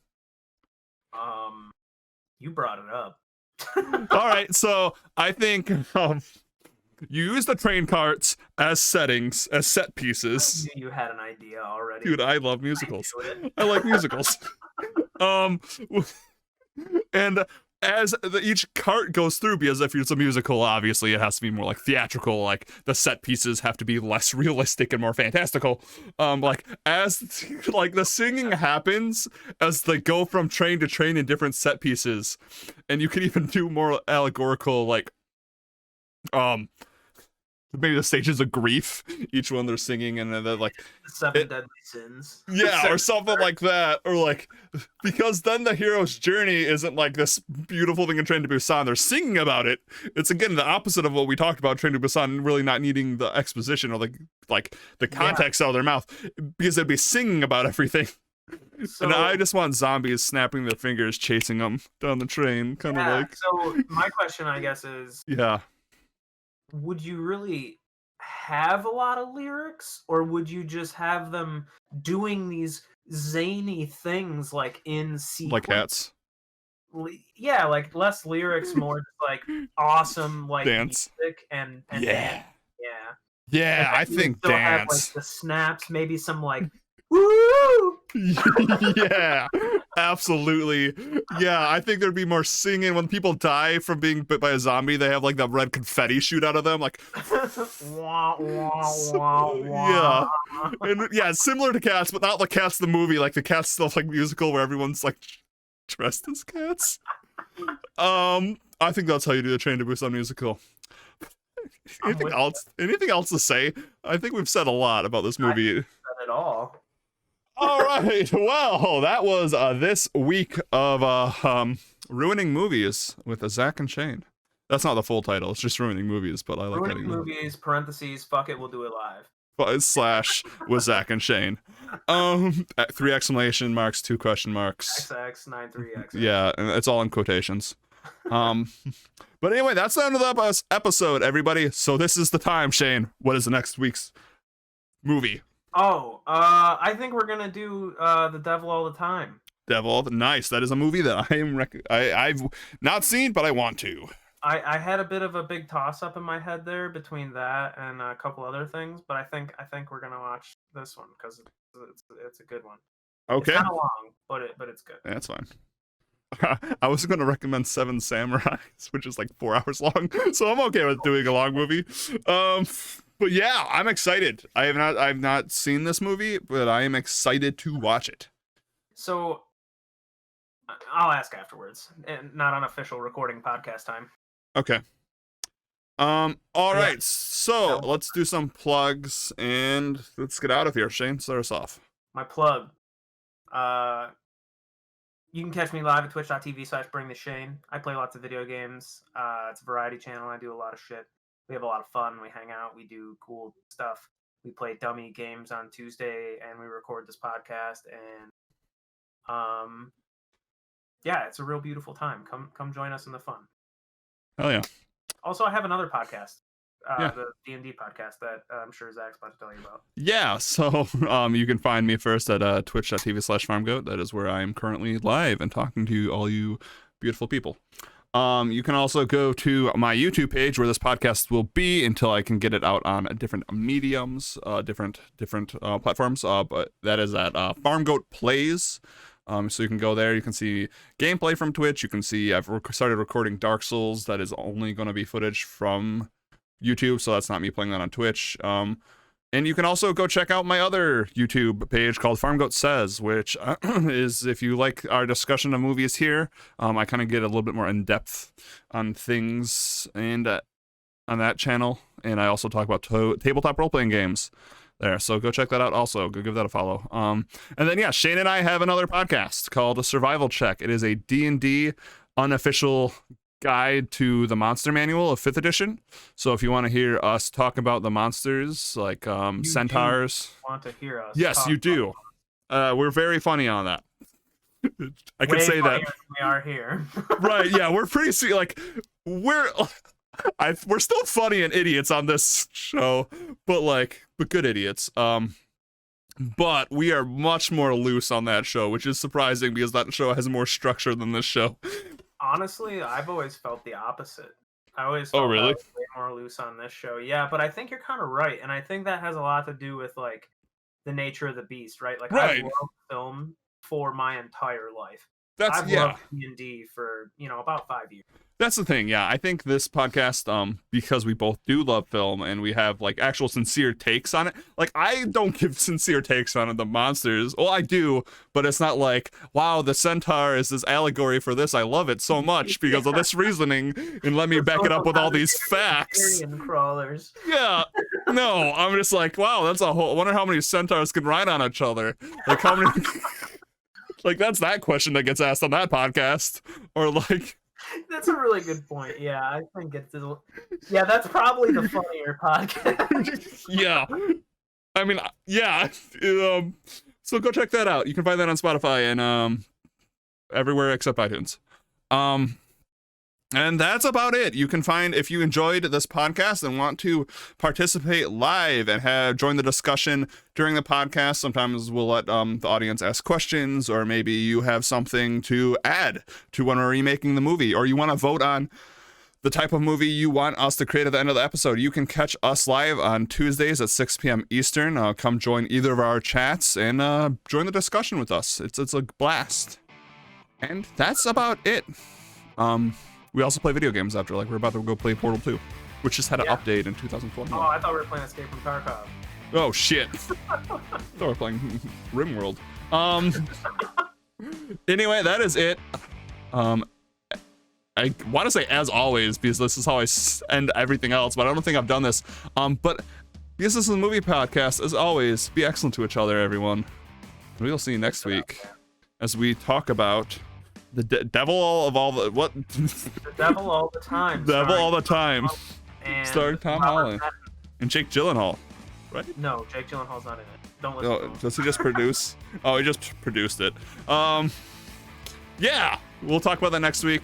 You brought it up. All right, so I think You use the train carts as settings, as set pieces. You had an idea already. Dude, I love musicals. I like musicals. And as each cart goes through, because if it's a musical, obviously it has to be more like theatrical, like the set pieces have to be less realistic and more fantastical. Like as like the singing happens as they go from train to train in different set pieces, and you can even do more allegorical, like maybe the stages of grief, each one they're singing, and then like the 7 deadly sins. Yeah, or something like that. Or like, because then the hero's journey isn't like this beautiful thing in Train to Busan. They're singing about it. It's again the opposite of what we talked about, Train to Busan really not needing the exposition or the context out of their mouth, because they'd be singing about everything. So, and I just want zombies snapping their fingers, chasing them down the train, kind of like. So my question, I guess, is would you really have a lot of lyrics, or would you just have them doing these zany things like in sequence? Like Cats? Yeah, like less lyrics, more just like awesome like dance music and yeah. Dance. Yeah, I think dance. Have, like, the snaps, maybe some like woo. Yeah, absolutely. Yeah, I think there'd be more singing when people die from being bit by a zombie. They have like the red confetti shoot out of them, like wah, wah, wah, wah. Yeah, and yeah, it's similar to Cats, but not like Cats the movie, like the Cats stuff, like musical where everyone's like dressed as cats. I think that's how you do the Train to Busan musical. Anything else to say? I think we've said a lot about this movie. I haven't said it all. All right, well, that was this week of ruining movies with Zach and Shayne. That's not the full title; it's just ruining movies. But I like ruining movies. Parentheses. Fuck it, we'll do it live. / with Zach and Shayne. 3 exclamation marks, 2 question marks. XX93X. Yeah, and it's all in quotations. But anyway, that's the end of the episode, everybody. So this is the time, Shayne. What is the next week's movie? Oh, I think we're gonna do The Devil All the Time. Nice. That is a movie that I've not seen, but I want to. I had a bit of a big toss up in my head there between that and a couple other things, but I think we're gonna watch this one because it's a good one. Okay. It's kind of long, but it's good. That's fine. I was going to recommend 7 Samurais, which is like 4 hours long, so I'm okay with doing a long movie. But yeah, I'm excited. I've not seen this movie, but I am excited to watch it. So I'll ask afterwards, and not on official recording podcast time. Okay. All right. So let's do some plugs and let's get out of here. Shayne, start us off. My plug. You can catch me live at twitch.tv/bringtheshayne. I play lots of video games. It's a variety channel. I do a lot of shit. We have a lot of fun. We hang out. We do cool stuff. We play dummy games on Tuesday, and we record this podcast. And yeah, it's a real beautiful time. Come join us in the fun. Hell yeah. Also, I have another podcast. The Dnd Podcast that I'm sure Zach's about to tell you about. Yeah, so you can find me first at twitch.tv/farmgoat. That is where I am currently live and talking to all you beautiful people. You can also go to my YouTube page where this podcast will be until I can get it out on different mediums, different platforms. But that is at Farmgoat Plays. So you can go there. You can see gameplay from Twitch. You can see I've started recording Dark Souls. That is only going to be footage from YouTube, so that's not me playing that on Twitch. And you can also go check out my other YouTube page called Farmgoat Says, which is, if you like our discussion of movies here, I kind of get a little bit more in depth on things and on that channel. And I also talk about tabletop role-playing games there. So go check that out also. Go give that a follow. And then, yeah, Shayne and I have another podcast called A Survival Check. It is a D&D unofficial guide to the monster manual of 5th edition. So if you want to hear us talk about the monsters like centaurs, want to hear us? Yes, you do. We're very funny on that. I can say that we are here. Right? Yeah, we're pretty like we're still funny and idiots on this show, but good idiots. But we are much more loose on that show, which is surprising because that show has more structure than this show. Honestly, I've always felt the opposite. I always felt really? way more loose on this show. Yeah, but I think you're kind of right, and I think that has a lot to do with like the nature of the beast, right? Like I've loved film for my entire life. I've loved D&D for about 5 years. That's the thing, yeah. I think this podcast, because we both do love film and we have like actual sincere takes on it. Like I don't give sincere takes on the monsters. Well, I do, but it's not like, wow, the centaur is this allegory for this. I love it so much because of this reasoning, and let me back it up with all these facts. Crawlers. Yeah. No, I'm just like, wow, that's a whole. I wonder how many centaurs can ride on each other. Like how many? Like that's that question that gets asked on that podcast, or like. That's a really good point. Yeah, I think that's probably the funnier podcast. Yeah. I mean, yeah. So go check that out. You can find that on Spotify and everywhere except iTunes. And that's about it. You can find, if you enjoyed this podcast and want to participate live and join the discussion during the podcast, sometimes we'll let the audience ask questions, or maybe you have something to add to when we're remaking the movie, or you want to vote on the type of movie you want us to create at the end of the episode. You can catch us live on Tuesdays at 6 p.m. Eastern. Come join either of our chats and join the discussion with us. It's a blast. And that's about it. We also play video games after, like we're about to go play Portal 2, which just had an update in 2020. Oh, I thought we were playing Escape from Tarkov. Oh shit! I thought we were playing RimWorld. Anyway, that is it. I want to say as always because this is how I end everything else, but I don't think I've done this. But because this is a movie podcast, as always, be excellent to each other, everyone. We'll see you next week as we talk about. The devil of all the what? The devil all the time. Devil all the time. Starring Tom Holland and Jake Gyllenhaal, right? No, Jake Gyllenhaal's not in it. Don't listen to him. Does he just produce? Oh, he just produced it. Yeah, we'll talk about that next week.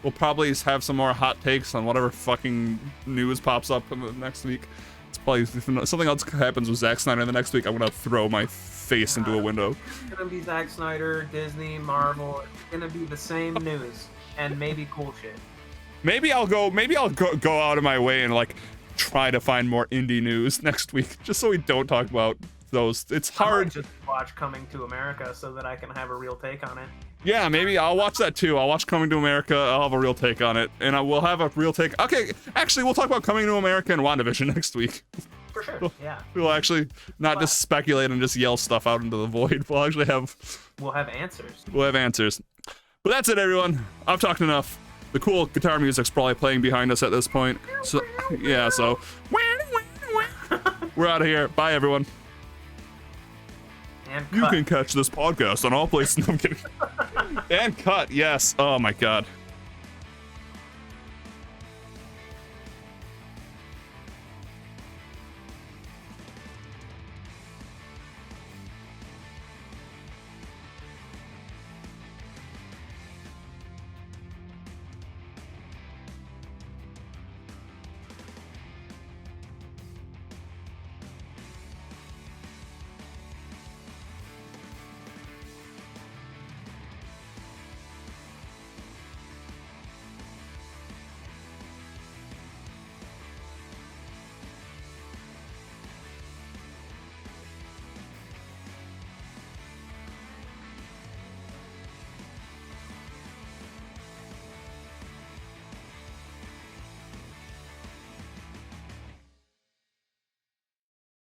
We'll probably have some more hot takes on whatever fucking news pops up in the next week. It's probably if something else happens with Zack Snyder the next week. I'm gonna throw my face into a window. It's gonna be Zack Snyder, Disney, Marvel. It's gonna be the same news and maybe cool shit. Maybe I'll go out of my way and like try to find more indie news next week, just so we don't talk about those. It's hard. I might just watch Coming to America so that I can have a real take on it. Yeah, maybe I'll watch that too. I'll watch Coming to America. I'll have a real take on it, and I will have a real take. Okay, actually, we'll talk about Coming to America and Wandavision next week. For sure, yeah. We'll actually not just speculate and just yell stuff out into the void. We'll actually have... We'll have answers. We'll have answers. But that's it, everyone. I've talked enough. The cool guitar music's probably playing behind us at this point. So, yeah, so... We're out of here. Bye, everyone. And cut. You can catch this podcast on all places. No, I'm kidding. And cut, yes. Oh, my God.